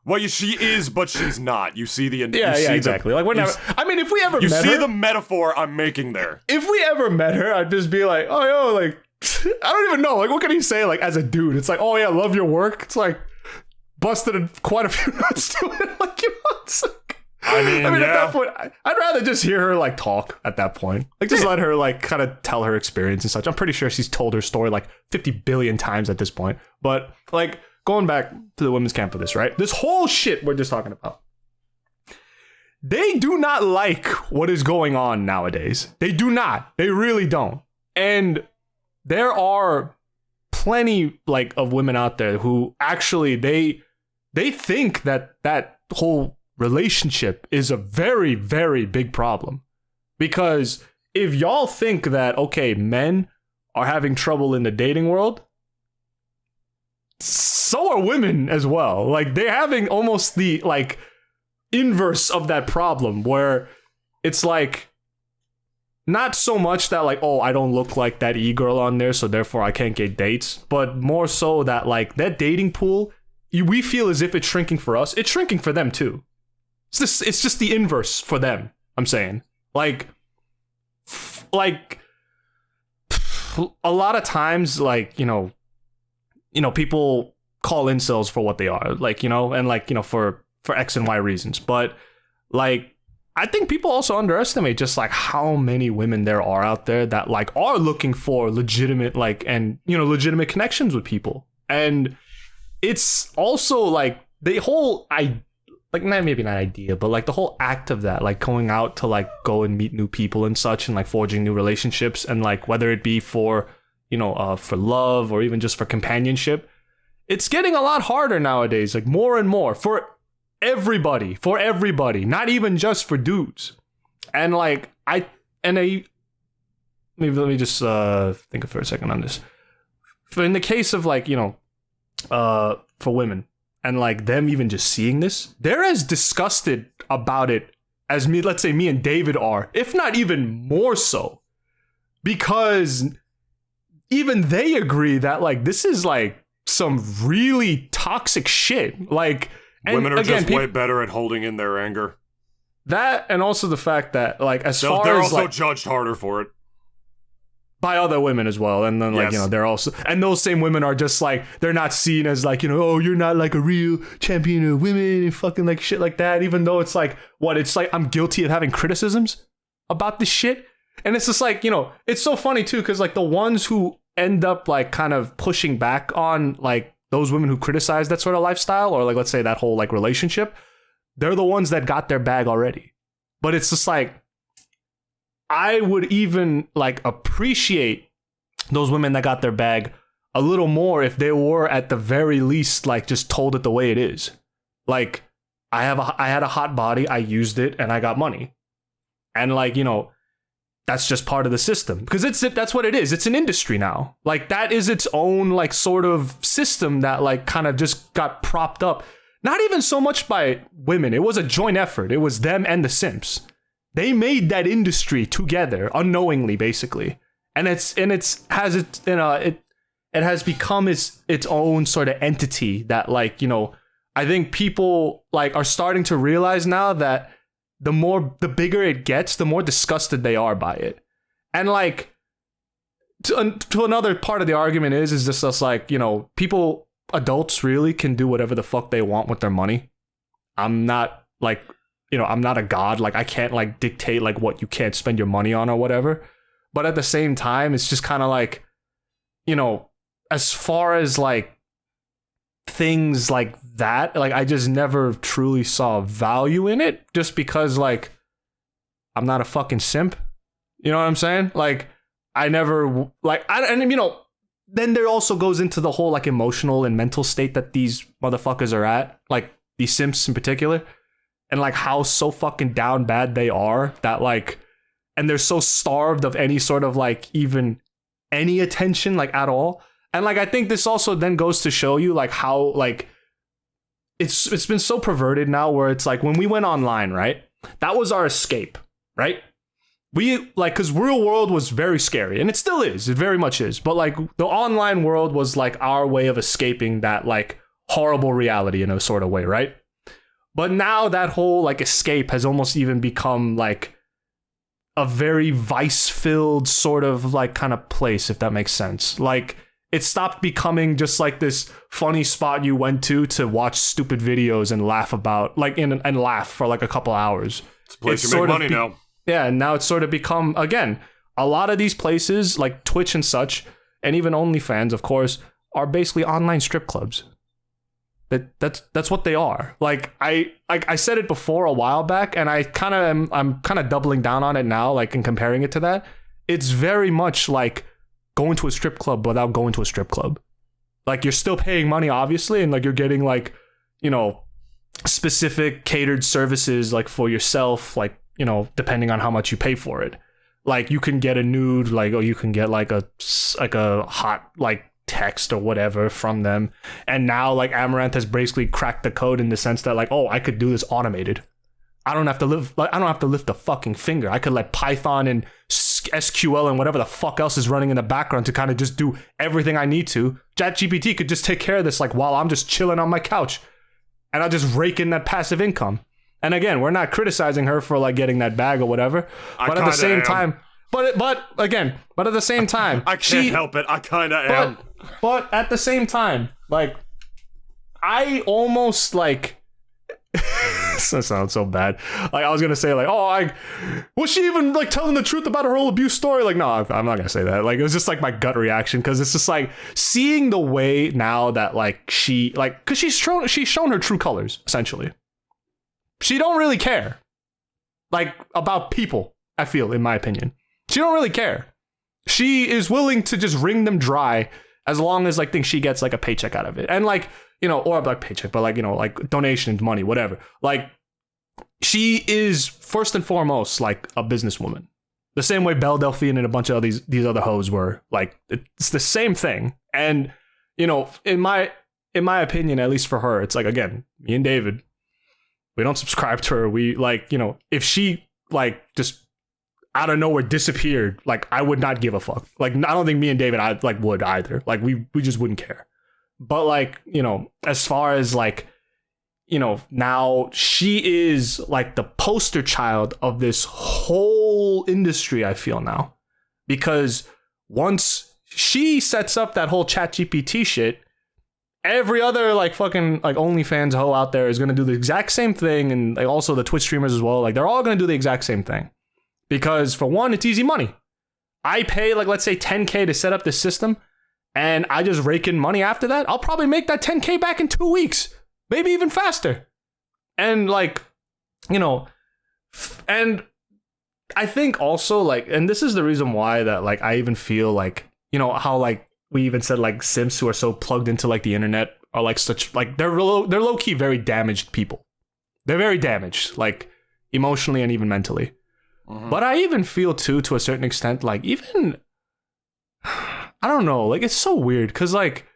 S1: Well, she is, but she's not. You see the...
S2: exactly. Like, we're never... I mean, if we ever met her...
S1: You see the metaphor I'm making there.
S2: If we ever met her, I'd just be like, oh, yo, like... I don't even know. Like, what can he say, like, as a dude? It's like, oh, yeah, love your work. It's like, busted quite a few nuts to it. Like, you know, it's like... I mean, at that point, I'd rather just hear her, like, talk at that point. Like, just let her, like, kind of tell her experience and such. I'm pretty sure she's told her story, like, 50 billion times at this point. But, like... Going back to the women's camp for this, right? This whole shit we're just talking about. They do not like what is going on nowadays. They do not. They really don't. And there are plenty like of women out there who actually they think that whole relationship is a very, very big problem. Because if y'all think that, okay, men are having trouble in the dating world, so are women as well. Like, they're having almost the, like, inverse of that problem where it's, like, not so much that, like, oh, I don't look like that e-girl on there, so therefore I can't get dates, but more so that, like, that dating pool, we feel as if it's shrinking for us. It's shrinking for them, too. It's just the inverse for them, I'm saying. Like, a lot of times, like, you know, people call incels for what they are, like, you know, and like, you know, for X and Y reasons. But like, I think people also underestimate just like how many women there are out there that like are looking for legitimate, like, and, you know, legitimate connections with people. And it's also like the whole, maybe not idea, but like the whole act of that, like going out to like go and meet new people and such and like forging new relationships, and like whether it be for, you know, for love or even just for companionship, it's getting a lot harder nowadays, like more and more for everybody, not even just for dudes. And like, maybe let me just think for a second on this. For in the case of like, you know, for women and like them even just seeing this, they're as disgusted about it as me, let's say me and David are, if not even more so, because even they agree that like this is like some really toxic shit. Like,
S1: women are again, just way better at holding in their anger.
S2: That, and also the fact that like they're
S1: also
S2: like,
S1: judged harder for it
S2: by other women as well. And then like, you know, they're also, and those same women are just like, they're not seen as like, you know, oh, you're not like a real champion of women and fucking like shit like that. Even though it's like, it's like I'm guilty of having criticisms about this shit. And it's just like, you know, it's so funny too, because like the ones who end up like kind of pushing back on like those women who criticize that sort of lifestyle, or like let's say that whole like relationship, they're the ones that got their bag already. But it's just like, I would even like appreciate those women that got their bag a little more if they were at the very least like just told it the way it is. Like, I had a hot body, I used it, and I got money. And like, that's just part of the system, because that's what it is. It's an industry now. Like, that is its own like sort of system that like kind of just got propped up. Not even so much by women. It was a joint effort. It was them and the simps. They made that industry together unknowingly, basically. And it has become its own sort of entity that like, I think people like are starting to realize now that the bigger it gets, the more disgusted they are by it. And like, to another part of the argument is just like, people, adults really can do whatever the fuck they want with their money. I'm not like, I'm not a god. Like, I can't like dictate like what you can't spend your money on or whatever. But at the same time, it's just kind of like, as far as like things like that, like I just never truly saw value in it, just because like I'm not a fucking simp. You know what I'm saying? Like, I never like then there also goes into the whole like emotional and mental state that these motherfuckers are at, like these simps in particular, and like how so fucking down bad they are, that like, and they're so starved of any sort of like even any attention like at all. And like, I think this also then goes to show you like how like it's been so perverted now, where it's like when we went online, right? That was our escape, right? We like, because real world was very scary, and it still is. It very much is. But like the online world was like our way of escaping that like horrible reality in a sort of way, right? But now that whole like escape has almost even become like a very vice-filled sort of like kind of place, if that makes sense. Like, it stopped becoming just like this funny spot you went to watch stupid videos and laugh about, like, and laugh for like a couple hours.
S1: It's a place you make money now.
S2: Yeah, and now it's sort of become, again, a lot of these places like Twitch and such, and even OnlyFans, of course, are basically online strip clubs. That's what they are. Like I said it before a while back, and I'm kind of doubling down on it now, like, and comparing it to that. It's very much like going to a strip club without going to a strip club. Like, you're still paying money, obviously, and like you're getting like, specific catered services like for yourself, like, depending on how much you pay for it. Like, you can get a nude, like, or you can get like a hot like text or whatever from them. And now like Amouranth has basically cracked the code in the sense that like, oh, I could do this automated. I don't have to lift a fucking finger. I could let Python and SQL and whatever the fuck else is running in the background to kind of just do everything I need to. ChatGPT could just take care of this like while I'm just chilling on my couch, and I'll just rake in that passive income. And again, we're not criticizing her for like getting that bag or whatever, but at the same time, but at the same time,
S1: I can't help it. I kind of am.
S2: But at the same time, like, I almost like. This sounds so bad. Like, I was gonna say like, oh, was she even like telling the truth about her whole abuse story? Like, no, I'm not gonna say that. Like, it was just like my gut reaction, because it's just like seeing the way now that like she like, because she's shown her true colors essentially. She don't really care, like, about people. I feel, in my opinion, she don't really care. She is willing to just wring them dry as long as like think she gets like a paycheck out of it, and like, or like paycheck, but like, like donations, money, whatever. Like, she is first and foremost like a businesswoman, the same way Belle Delphine and a bunch of these other hoes were. Like, it's the same thing. And in my opinion, at least for her, it's like, again, me and David, we don't subscribe to her. We like, if she like just out of nowhere disappeared, like, I would not give a fuck. Like, I don't think me and David would either. Like, we just wouldn't care. But like, as far as like, now she is like the poster child of this whole industry, I feel now. Because once she sets up that whole ChatGPT shit, every other like fucking like OnlyFans hoe out there is going to do the exact same thing. And like, also the Twitch streamers as well. Like, they're all going to do the exact same thing. Because for one, it's easy money. I pay like, let's say $10K to set up this system, and I just rake in money after that. I'll probably make that $10K back in 2 weeks, maybe even faster. And like, and I think also like, and this is the reason why that like, I even feel like, how like we even said like simps who are so plugged into like the internet are like such, like they're low-key very damaged people. They're very damaged, like emotionally and even mentally.
S1: Mhm.
S2: But I even feel too, to a certain extent, like even I don't know, like it's so weird because like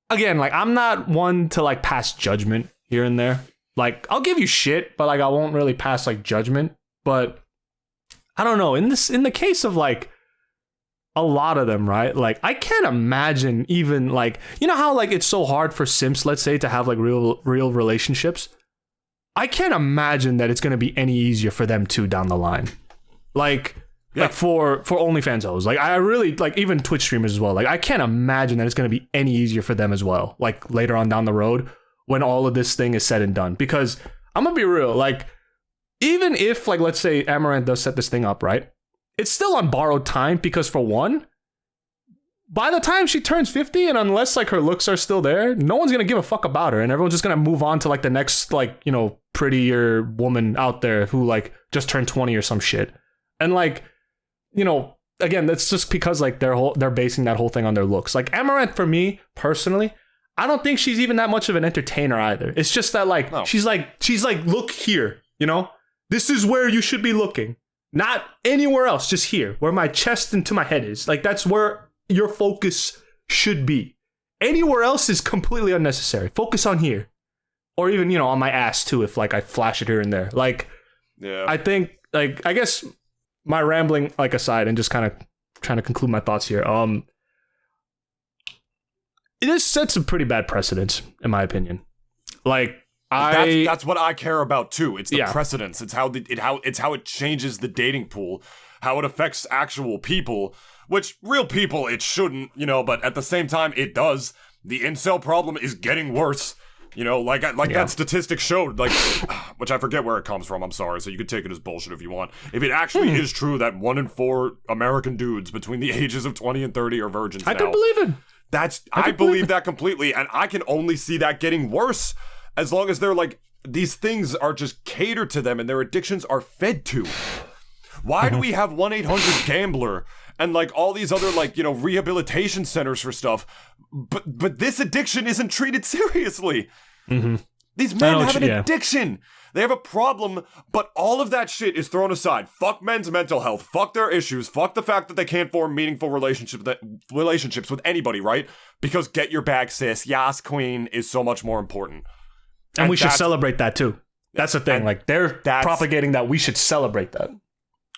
S2: again, like I'm not one to like pass judgment here and there. Like I'll give you shit, but like I won't really pass like judgment. But I don't know, in the case of like a lot of them, right? Like I can't imagine even like, you know how like it's so hard for simps, let's say, to have like real relationships. I can't imagine that it's gonna be any easier for them too down the line. Like for OnlyFans hoes. Like I really like even Twitch streamers as well. Like I can't imagine that it's gonna be any easier for them as well. Like later on down the road when all of this thing is said and done. Because I'm gonna be real, like even if like let's say Amouranth does set this thing up, right? It's still on borrowed time because for one, by the time she turns 50 and unless like her looks are still there, no one's gonna give a fuck about her and everyone's just gonna move on to like the next like, you know, prettier woman out there who like just turned 20 or some shit. And like, you know, again, that's just because like they're basing that whole thing on their looks. Like Amouranth, for me personally, I don't think she's even that much of an entertainer either. It's just that like she's like look here, you know? This is where you should be looking. Not anywhere else, just here, where my chest and to my head is. Like, that's where your focus should be. Anywhere else is completely unnecessary. Focus on here. Or even, you know, on my ass, too, if, like, I flash it here and there. Like, yeah. I think, like, I guess my rambling, like, aside and just kind of trying to conclude my thoughts here, this sets a pretty bad precedent, in my opinion. Like,
S1: that's what I care about too. It's the precedence. It's how it changes the dating pool, how it affects actual people, which real people it shouldn't, you know, but at the same time it does. The incel problem is getting worse. You know, like that statistic showed, like, which I forget where it comes from, I'm sorry, so you could take it as bullshit if you want. If it actually is true that 1 in 4 American dudes between the ages of 20 and 30 are virgins now.
S2: I can believe it.
S1: I believe that completely, and I can only see that getting worse. As long as they're like, these things are just catered to them and their addictions are fed to. Why do we have 1-800-GAMBLER and like all these other like, you know, rehabilitation centers for stuff, but this addiction isn't treated seriously? Mm-hmm. These men have an addiction. They have a problem, but all of that shit is thrown aside. Fuck men's mental health. Fuck their issues. Fuck the fact that they can't form meaningful relationships with anybody, right? Because get your bag, sis. Yas, queen is so much more important.
S2: And we should celebrate that too. That's the thing. Like they're propagating that we should celebrate that.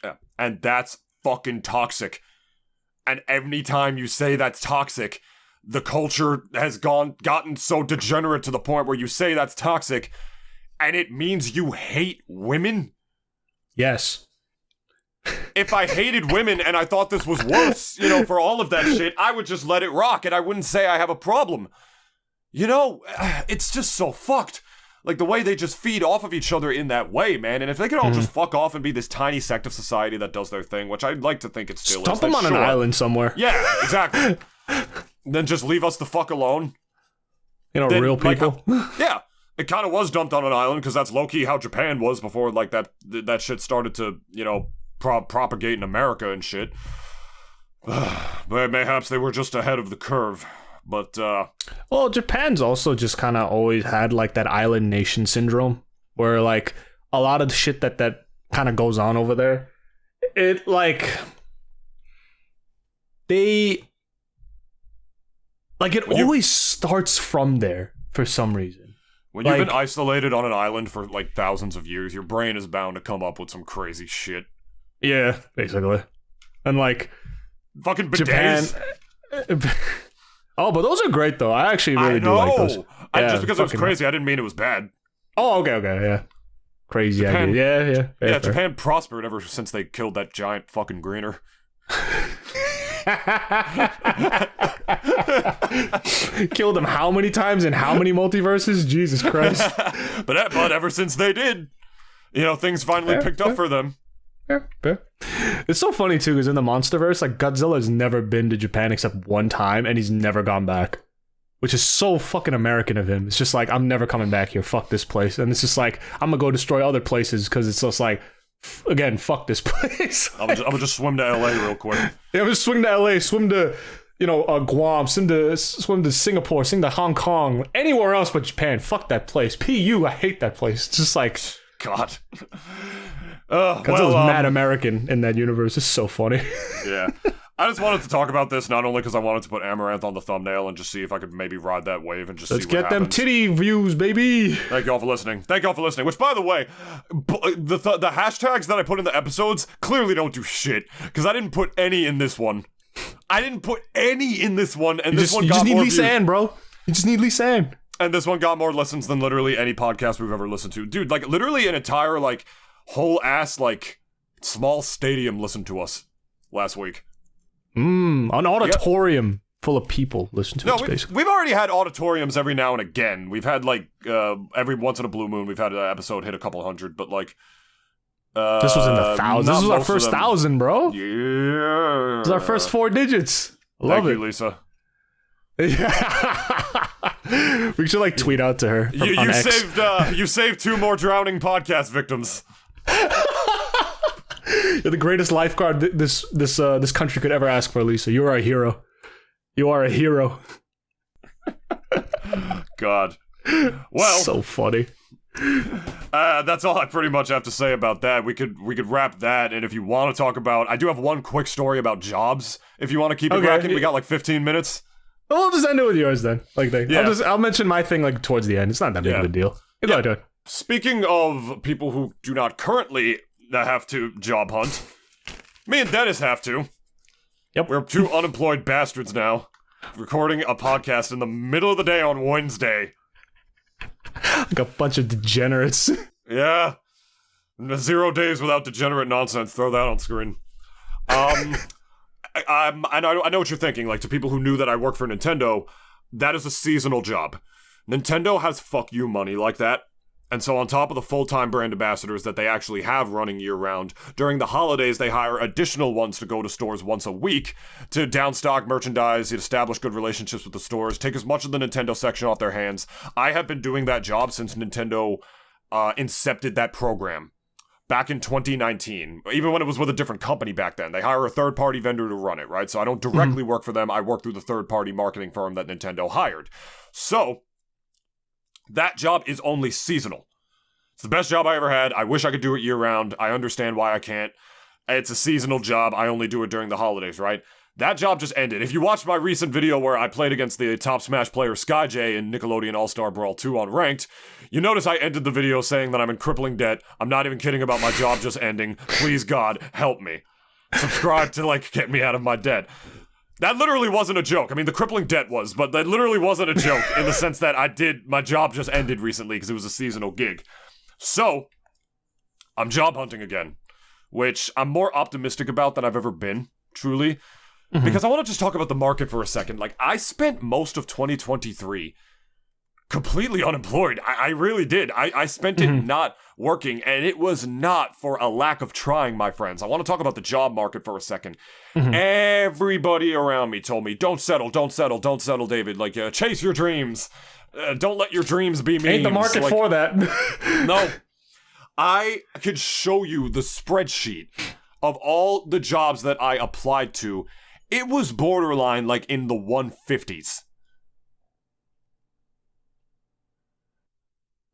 S1: Yeah. And that's fucking toxic. And every time you say that's toxic, the culture has gotten so degenerate to the point where you say that's toxic and it means you hate women?
S2: Yes.
S1: If I hated women and I thought this was worse, you know, for all of that shit, I would just let it rock and I wouldn't say I have a problem. You know, it's just so fucked. Like, the way they just feed off of each other in that way, man. And if they could all just fuck off and be this tiny sect of society that does their thing, which I'd like to think it still is.
S2: Dump them on an island somewhere.
S1: Yeah, exactly. Then just leave us the fuck alone.
S2: You know, real people.
S1: Yeah. It kind of was dumped on an island, because that's low-key how Japan was before, like, that shit started to, you know, propagate in America and shit. But mayhaps they were just ahead of the curve. But,
S2: well, Japan's also just kind of always had, like, that island nation syndrome, where, like, a lot of the shit that kind of goes on over there, it, like, it always starts from there for some reason.
S1: When you've been isolated on an island for, like, thousands of years, your brain is bound to come up with some crazy shit.
S2: Yeah, basically. And, like,
S1: fucking bidets.
S2: Japan... Oh, but those are great, though. I actually really do like those.
S1: Just because it was crazy, I didn't mean it was bad.
S2: Oh, okay, yeah. Crazy
S1: Japan,
S2: idea. Yeah,
S1: Japan prospered ever since they killed that giant fucking greener.
S2: Killed him how many times in how many multiverses? Jesus Christ.
S1: But ever since they did, you know, things finally picked up for them.
S2: Yeah. It's so funny too, because in the MonsterVerse, like, Godzilla's never been to Japan except one time, and he's never gone back, which is so fucking American of him. It's just like, I'm never coming back here. Fuck this place. And it's just like, I'm gonna go destroy other places, because it's just like, again, fuck this place.
S1: I'm gonna just swim to LA real quick.
S2: Yeah, I'm just swim to LA, swim to Guam, swim to Singapore, swim to Hong Kong, anywhere else but Japan. Fuck that place. PU, I hate that place. It's just like
S1: God.
S2: Godzilla's mad American in that universe. It's so funny.
S1: Yeah. I just wanted to talk about this not only because I wanted to put Amouranth on the thumbnail and just see if I could maybe ride that wave and just
S2: Let's
S1: see what happens.
S2: get them titty views, baby.
S1: Thank y'all for listening. Which, by the way, the hashtags that I put in the episodes clearly don't do shit because I didn't put any in this one. And this one got more views.
S2: You just need Lisa Ann, bro. You just need Lisa Ann.
S1: And this one got more listens than literally any podcast we've ever listened to. Dude, like, literally an entire, like, whole ass, like, small stadium listened to us last week.
S2: An auditorium full of people listen to us, basically.
S1: We've already had auditoriums every now and again. We've had, like, every once in a blue moon, we've had an episode hit a couple hundred, but, like...
S2: this was in the thousands. This was our first 1,000, bro.
S1: Yeah.
S2: This was our first 4 digits.
S1: Thank you, Lisa.
S2: We should, like, tweet out to her.
S1: You saved 2 more drowning podcast victims.
S2: You're the greatest lifeguard this country could ever ask for, Lisa. You are a hero. You are a hero.
S1: God. Well,
S2: so funny.
S1: That's all I pretty much have to say about that. We could wrap that, and if you want to talk about, I do have one quick story about jobs. If you want to keep it rocking, we got like 15 minutes.
S2: Well, we'll just end it with yours then.
S1: Yeah.
S2: I'll mention my thing like towards the end. It's not that big of a deal.
S1: Speaking of people who do not currently have to job hunt, me and Dennis have to.
S2: Yep.
S1: We're 2 unemployed bastards now, recording a podcast in the middle of the day on Wednesday.
S2: Like a bunch of degenerates.
S1: Yeah. 0 days without degenerate nonsense. Throw that on screen. I know what you're thinking. Like, to people who knew that I work for Nintendo, that is a seasonal job. Nintendo has fuck you money like that. And so on top of the full-time brand ambassadors that they actually have running year-round, during the holidays they hire additional ones to go to stores once a week to downstock merchandise, establish good relationships with the stores, take as much of the Nintendo section off their hands. I have been doing that job since Nintendo incepted that program back in 2019, even when it was with a different company back then. They hire a third-party vendor to run it, right? So I don't directly work for them. I work through the third-party marketing firm that Nintendo hired. So that job is only seasonal. It's the best job I ever had. I wish I could do it year-round. I understand why I can't. It's a seasonal job. I only do it during the holidays, right? That job just ended. If you watched my recent video where I played against the top Smash player SkyJ in Nickelodeon All-Star Brawl 2 on Ranked, you notice I ended the video saying that I'm in crippling debt. I'm not even kidding about my job just ending. Please, God, help me. Subscribe to, like, get me out of my debt. That literally wasn't a joke. I mean, the crippling debt was, but that literally wasn't a joke in the sense that my job just ended recently because it was a seasonal gig. So, I'm job hunting again, which I'm more optimistic about than I've ever been, truly. Because I want to just talk about the market for a second. Like, I spent most of 2023 completely unemployed. I really did. I spent it not working, and it was not for a lack of trying, my friends. I want to talk about the job market for a second. Everybody around me told me, don't settle, David. Like, chase your dreams. Don't let your dreams be memes.
S2: Ain't the market for that.
S1: No. I could show you the spreadsheet of all the jobs that I applied to. It was borderline, like, in the 150s.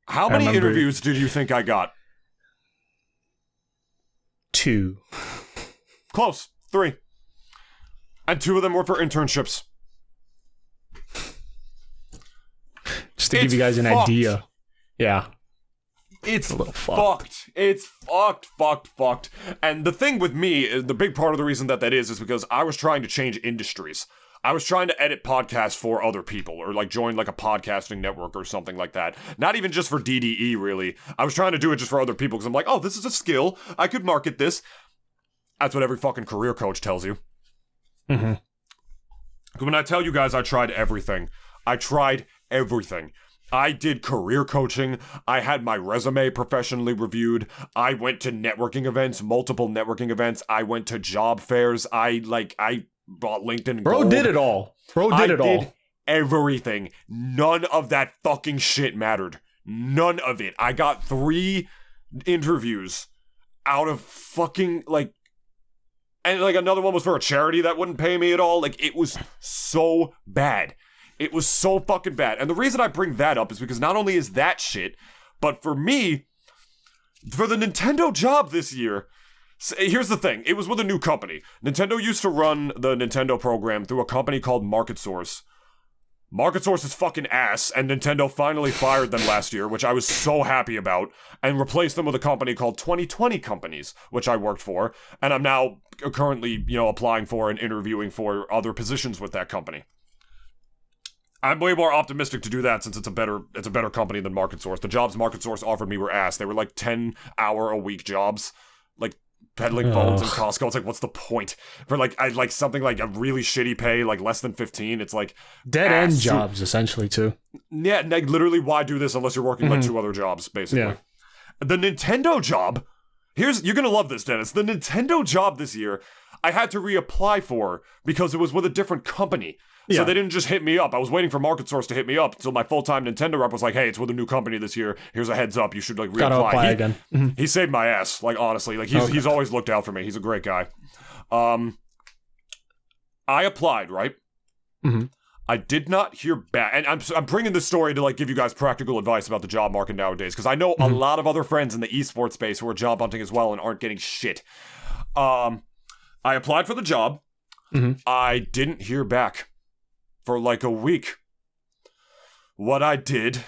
S1: How many interviews did you think I got?
S2: 2.
S1: Close. 3. And 2 of them were for internships.
S2: Just to give you guys an idea. Yeah.
S1: It's a little fucked. It's fucked. And the thing with me, the big part of the reason that is because I was trying to change industries. I was trying to edit podcasts for other people, or like join like a podcasting network or something like that. Not even just for DDE, really. I was trying to do it just for other people because I'm like, oh, this is a skill. I could market this. That's what every fucking career coach tells you. When I tell you guys I tried everything, I did career coaching. I had my resume professionally reviewed. I went to networking events, multiple networking events. I went to job fairs. I bought LinkedIn Gold.
S2: Bro did it all. I did
S1: everything. None of that fucking shit mattered. None of it. I got 3 interviews out of fucking, like, And like another one was for a charity that wouldn't pay me at all. Like it was so bad. It was so fucking bad. And the reason I bring that up is because not only is that shit, but for me, for the Nintendo job this year, here's the thing. It was with a new company. Nintendo used to run the Nintendo program through a company called Market Source. Market Source is fucking ass, and Nintendo finally fired them last year, which I was so happy about, and replaced them with a company called 2020 Companies, which I worked for, and I'm now currently, applying for and interviewing for other positions with that company. I'm way more optimistic to do that since it's a better company than Market Source. The jobs Market Source offered me were ass. They were like 10-hour-a-week jobs, like peddling phones in Costco. It's like, what's the point? For like something like a really shitty pay, like less than 15. It's like
S2: dead end jobs essentially too.
S1: Yeah, like literally, why do this unless you're working like 2 other jobs, basically? Yeah. The Nintendo job. You're gonna love this, Dennis. The Nintendo job this year, I had to reapply for because it was with a different company. Yeah. So they didn't just hit me up. I was waiting for Market Source to hit me up until my full-time Nintendo rep was like, hey, it's with a new company this year. Here's a heads up. You should reapply.
S2: Gotta apply again.
S1: He saved my ass, honestly. He's always looked out for me. He's a great guy. I applied, right?
S2: Mm-hmm.
S1: I did not hear back. And I'm bringing this story to give you guys practical advice about the job market nowadays, because I know a lot of other friends in the esports space who are job hunting as well and aren't getting shit. I applied for the job.
S2: Mm-hmm.
S1: I didn't hear back for a week. What I did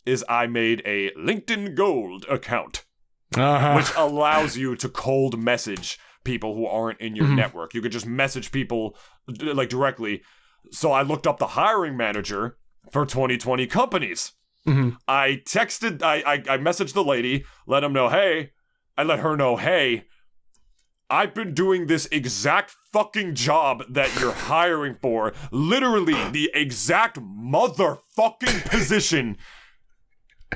S1: is I made a LinkedIn Gold account, which allows you to cold message people who aren't in your network. You could just message people directly. So I looked up the hiring manager for 2020 companies. I texted, I messaged the lady, let her know, hey, I've been doing this exact fucking job that you're hiring for. Literally the exact motherfucking position.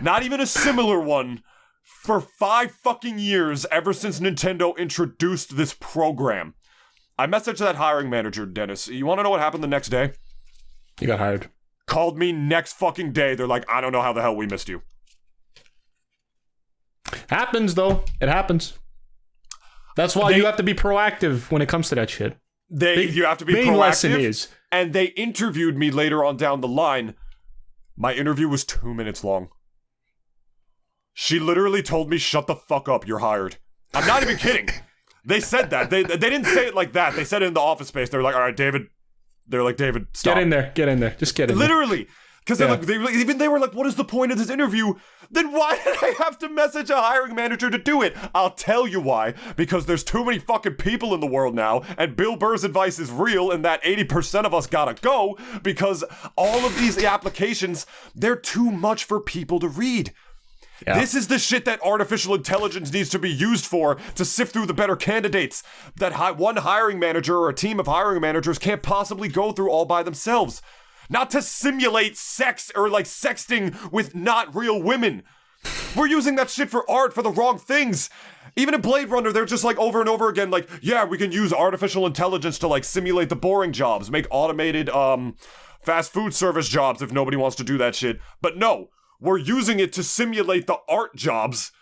S1: Not even a similar one. For 5 fucking years ever since Nintendo introduced this program. I messaged that hiring manager, Dennis. You want to know what happened the next day?
S2: You got hired.
S1: Called me next fucking day. They're like, I don't know how the hell we missed you.
S2: Happens, though. It happens. That's why you have to be proactive when it comes to that shit.
S1: You have to be
S2: main
S1: proactive.
S2: Lesson is.
S1: And they interviewed me later on down the line. My interview was 2 minutes long. She literally told me, shut the fuck up, you're hired. I'm not even kidding. They said that. They didn't say it like that. They said it in the office space. They were like, all right, David. They're like, David, stop.
S2: Get in there. Just get in
S1: literally. Because they were like, what is the point of this interview? Then why did I have to message a hiring manager to do it? I'll tell you why. Because there's too many fucking people in the world now, and Bill Burr's advice is real, and that 80% of us gotta go, because all of these applications, they're too much for people to read. Yeah. This is the shit that artificial intelligence needs to be used for, to sift through the better candidates that one hiring manager or a team of hiring managers can't possibly go through all by themselves. Not to simulate sex or sexting with not real women. We're using that shit for art for the wrong things. Even in Blade Runner, they're just over and over again yeah, we can use artificial intelligence to simulate the boring jobs, make automated fast food service jobs if nobody wants to do that shit. But no. We're using it to simulate the art jobs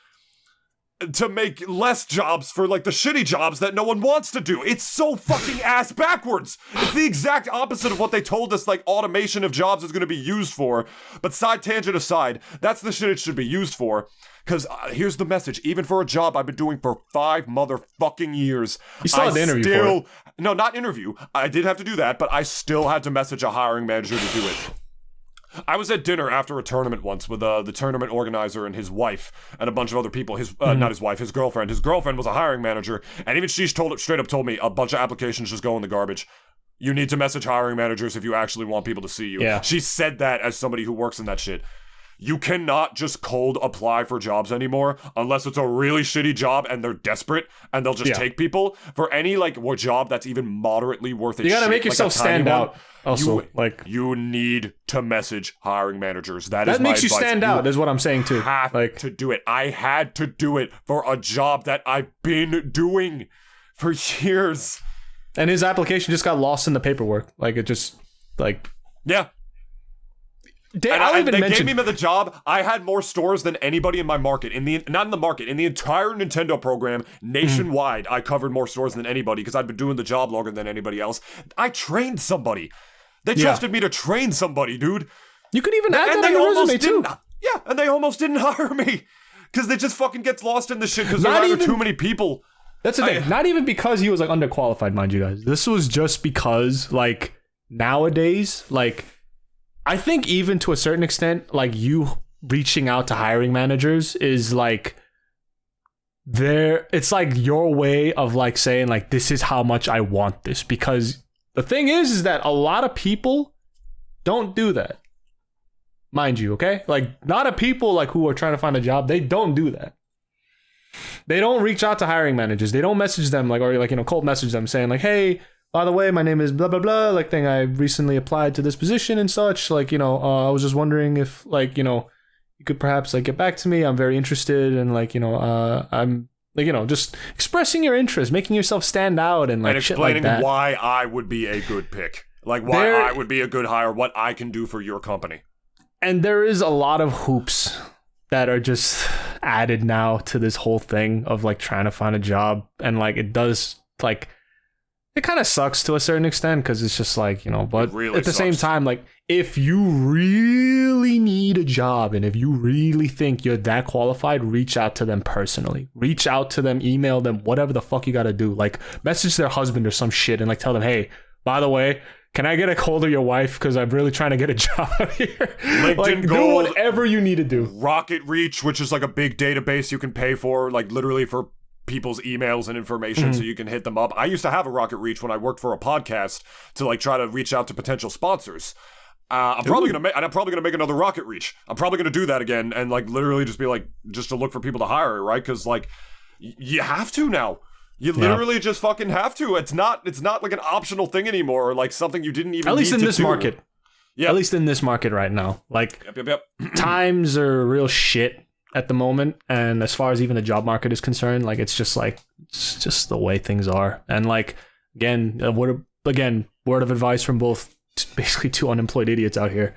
S1: to make less jobs for the shitty jobs that no one wants to do. It's so fucking ass backwards. It's the exact opposite of what they told us automation of jobs is going to be used for. But side tangent aside, that's the shit it should be used for. Because here's the message. Even for a job I've been doing for 5 motherfucking years.
S2: You still had to interview for it.
S1: No, not interview. I did have to do that, but I still had to message a hiring manager to do it. I was at dinner after a tournament once with the tournament organizer and his wife and a bunch of other people. Not his wife, his girlfriend. His girlfriend was a hiring manager, and even she straight up told me a bunch of applications just go in the garbage. You need to message hiring managers if you actually want people to see you.
S2: Yeah.
S1: She said that as somebody who works in that shit. You cannot just cold apply for jobs anymore unless it's a really shitty job and they're desperate and they'll just take people. For any job that's even moderately worth it.
S2: You gotta make yourself stand out. Also,
S1: you need to message hiring managers. That is
S2: makes
S1: my
S2: you
S1: advice.
S2: Stand out, is what I'm saying too.
S1: Have to do it. I had to do it for a job that I've been doing for years.
S2: And his application just got lost in the paperwork. Yeah.
S1: They gave me the job. I had more stores than anybody in my market. In the entire Nintendo program, nationwide, I covered more stores than anybody because I'd been doing the job longer than anybody else. I trained somebody. They trusted me to train somebody, dude.
S2: You could even add that on your resume too.
S1: Yeah, and they almost didn't hire me because they just fucking gets lost in the shit because there are either too many people.
S2: That's the thing. Not even because he was like underqualified, mind you guys. This was just because like nowadays, like I think even to a certain extent, like you reaching out to hiring managers is like it's like your way of like saying like this is how much I want this, because the thing is that a lot of people don't do that. Mind you, okay? Like a lot of people like who are trying to find a job, they don't do that. They don't reach out to hiring managers. They don't message them like, or like, you know, cold message them saying like, hey, by the way, my name is blah, blah, blah. Like thing, I recently applied to this position and such. Like, you know, I was just wondering if like, you know, you could perhaps like get back to me. I'm very interested. And like, you know, I'm like, you know, just expressing your interest, making yourself stand out and like
S1: and
S2: explaining
S1: shit like that. Why I would be a good pick. Like why I would be a good hire, what I can do for your company.
S2: And there is a lot of hoops that are just added now to this whole thing of like trying to find a job. And like it does like it kind of sucks to a certain extent because it's just like, you know, but really at the same time, like if you really need a job and if you really think you're that qualified, reach out to them personally. Reach out to them, email them, whatever the fuck you got to do. Like message their husband or some shit and like tell them, hey, by the way, can I get a hold of your wife? Because I'm really trying to get a job out here.
S1: LinkedIn
S2: like,
S1: Gold,
S2: do whatever you need to do.
S1: Rocket Reach, which is like a big database you can pay for, like literally for people's emails and information so you can hit them up. I used to have a Rocket Reach when I worked for a podcast to like try to reach out to potential sponsors. I'm probably gonna make another Rocket Reach. I'm probably gonna do that again and like literally just be like just to look for people to hire, right? Because like you have to now. You literally just fucking have to. It's not like an optional thing anymore or like something you didn't even
S2: at least
S1: need
S2: in
S1: to
S2: this
S1: do.
S2: market. Yeah. At least in this market right now. Like times are real shit at the moment, and as far as even the job market is concerned, like it's just the way things are. And like again, word of advice from both basically two unemployed idiots out here.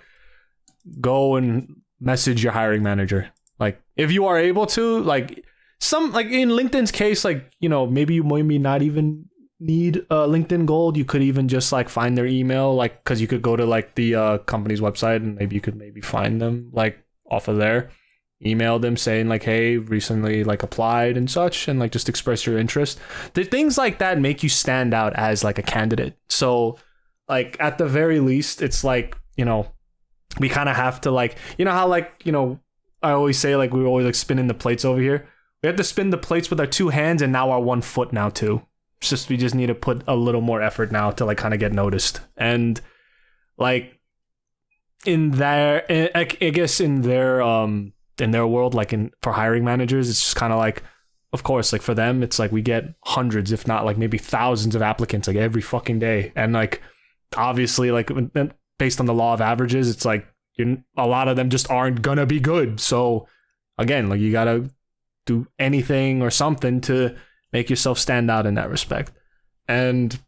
S2: Go and message your hiring manager. Like if you are able to, like some like in LinkedIn's case, like, you know, maybe you maybe not even need LinkedIn Gold. You could even just like find their email, like because you could go to like the company's website and maybe you could find them like off of there. Email them saying like, hey, recently like applied and such, and like just express your interest. The things like that make you stand out as like a candidate. So like at the very least, it's like, you know, we kind of have to like, you know how like, you know, I always say like we're always like spinning the plates over here. We have to spin the plates with our two hands and now our 1 foot now too. It's just we just need to put a little more effort now to like kind of get noticed. And like in their, I guess in their world, like for hiring managers, it's just kind of like, of course, like for them, it's like we get hundreds, if not like maybe thousands of applicants like every fucking day. And like obviously like based on the law of averages, it's like a lot of them just aren't gonna be good. So again, like you gotta do anything or something to make yourself stand out in that respect. And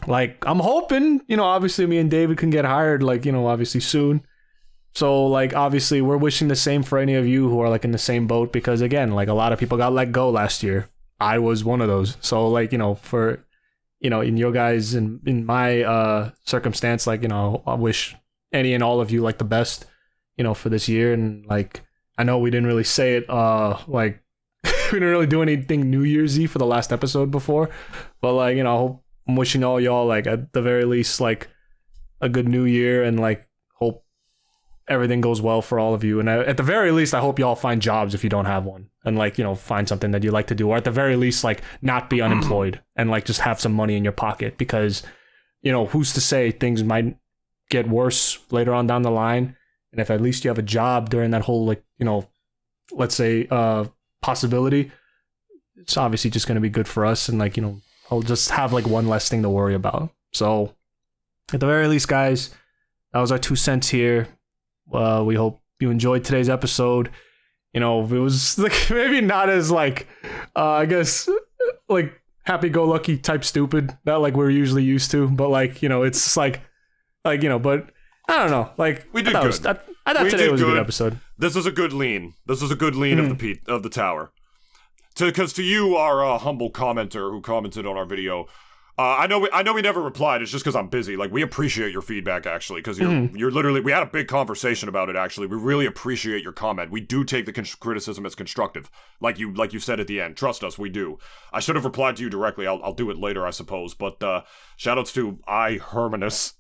S2: like I'm hoping, you know, obviously me and David can get hired, like, you know, obviously soon. So like obviously we're wishing the same for any of you who are like in the same boat, because again, like a lot of people got let go last year. I was one of those. So like, you know, for, you know, in your guys in my circumstance, like, you know, I wish any and all of you like the best, you know, for this year. And like I know we didn't really say it like we didn't really do anything New Year's Eve for the last episode before, but like, you know, I'm wishing all y'all like at the very least like a good new year, and like hope everything goes well for all of you. And at the very least, I hope y'all find jobs if you don't have one, and like, you know, find something that you like to do, or at the very least like not be unemployed and like just have some money in your pocket, because, you know, who's to say things might get worse later on down the line. And if at least you have a job during that whole, like, you know, let's say possibility, it's obviously just going to be good for us. And like, you know, I'll just have like one less thing to worry about. So at the very least, guys, that was our 2 cents here. We hope you enjoyed today's episode. You know, it was like maybe not as like, I guess, like happy-go-lucky type stupid, not like we're usually used to, but like, you know, it's like, you know, but I don't know. Like
S1: we did good.
S2: I thought today was a good episode.
S1: This is a good lean. This is a good lean of the tower. Because to you, our humble commenter who commented on our video, I know we never replied. It's just because I'm busy. Like, we appreciate your feedback, actually, because you're literally. We had a big conversation about it. Actually, we really appreciate your comment. We do take the criticism as constructive, like you said at the end. Trust us, we do. I should have replied to you directly. I'll do it later, I suppose. But shoutouts to I-Mouranth.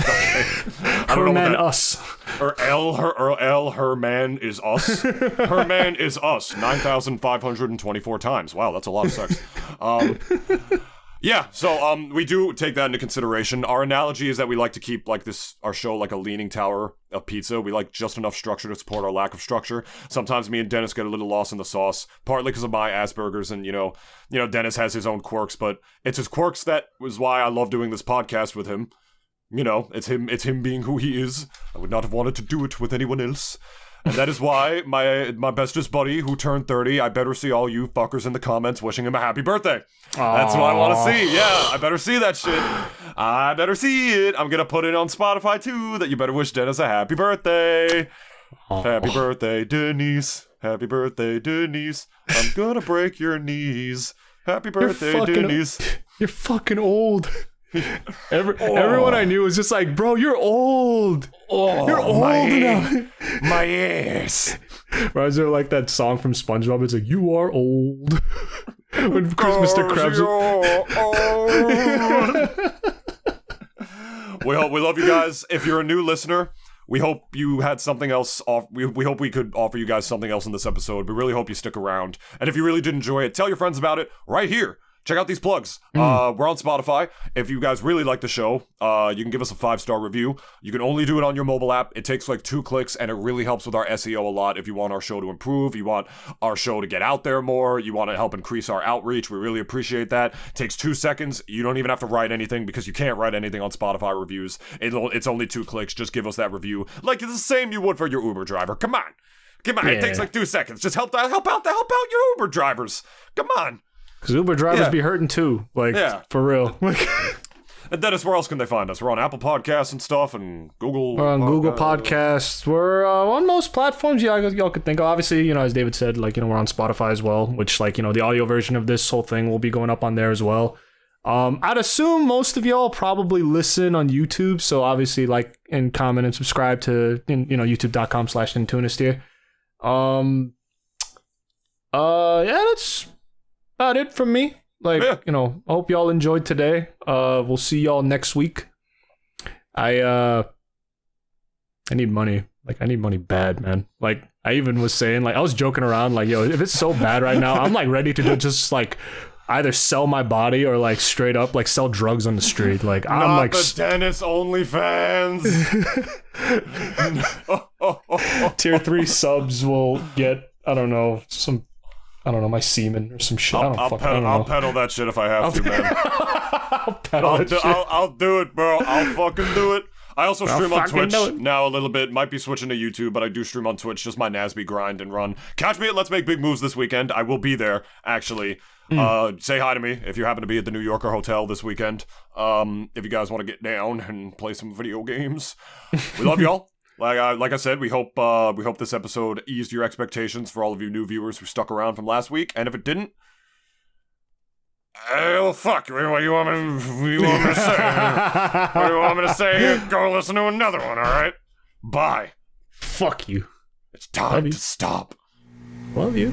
S1: Okay.
S2: Herman us.
S1: Or her man is us. Her man is us 9,524 times. Wow, that's a lot of sex. Yeah, so we do take that into consideration. Our analogy is that we like to keep our show like a leaning tower of pizza. We like just enough structure to support our lack of structure. Sometimes me and Dennis get a little lost in the sauce, partly because of my Asperger's, and you know Dennis has his own quirks, but it's his quirks that was why I love doing this podcast with him. You know, it's him being who he is. I would not have wanted to do it with anyone else. And that is why my bestest buddy who turned 30, I better see all you fuckers in the comments wishing him a happy birthday. Aww. That's what I want to see. Yeah, I better see that shit. I better see it. I'm going to put it on Spotify too, that you better wish Dennis a happy birthday. Aww. Happy birthday, Denise. Happy birthday, Denise. I'm going to break your knees. Happy birthday, Denise.
S2: You're fucking old. Everyone I knew was just like, bro, you're old. Oh, you're old now.
S1: My ass.
S2: Right, there like that song from SpongeBob? It's like, you are old. When Mr. Krabs.
S1: We love you guys. If you're a new listener, we hope you had something else off. We hope we could offer you guys something else in this episode. We really hope you stick around. And if you really did enjoy it, tell your friends about it right here. Check out these plugs. We're on Spotify. If you guys really like the show, you can give us a 5-star review. You can only do it on your mobile app. It takes like 2 clicks, and it really helps with our SEO a lot. If you want our show to improve, you want our show to get out there more, you want to help increase our outreach, we really appreciate that. It takes 2 seconds. You don't even have to write anything because you can't write anything on Spotify reviews. It's only 2 clicks. Just give us that review. Like it's the same you would for your Uber driver. Come on. Yeah. It takes like 2 seconds. Just help out your Uber drivers. Come on.
S2: Because Uber drivers be hurting too. For real.
S1: And Dennis, where else can they find us? We're on Apple Podcasts and stuff, and Google.
S2: We're on Google Podcasts. We're on most platforms y'all could think of. Obviously, as David said, we're on Spotify as well, which, the audio version of this whole thing will be going up on there as well. I'd assume most of y'all probably listen on YouTube, so obviously like and comment and subscribe to youtube.com/Nintoonist here. That's about it from me. I hope y'all enjoyed today. We'll see y'all next week. I need money. I need money bad, man. I even was saying, I was joking around, if it's so bad right now, I'm ready to just either sell my body or straight up sell drugs on the street. I'm
S1: not the Dennis OnlyFans.
S2: Tier 3 subs will get, my semen or some shit.
S1: I'll peddle that shit if I have to, man. I'll do it, bro. I'll fucking do it. I also stream on Twitch now a little bit. Might be switching to YouTube, but I do stream on Twitch. Just my Nasby grind and run. Catch me at Let's Make Big Moves this weekend. I will be there, actually. Say hi to me if you happen to be at the New Yorker Hotel this weekend. If you guys want to get down and play some video games. We love y'all. Like I said, we hope this episode eased your expectations for all of you new viewers who stuck around from last week. And if it didn't, well, fuck. What do you want me to say? What do you want me to say? Go listen to another one, all right? Bye.
S2: Fuck you.
S1: It's time to stop.
S2: Love you.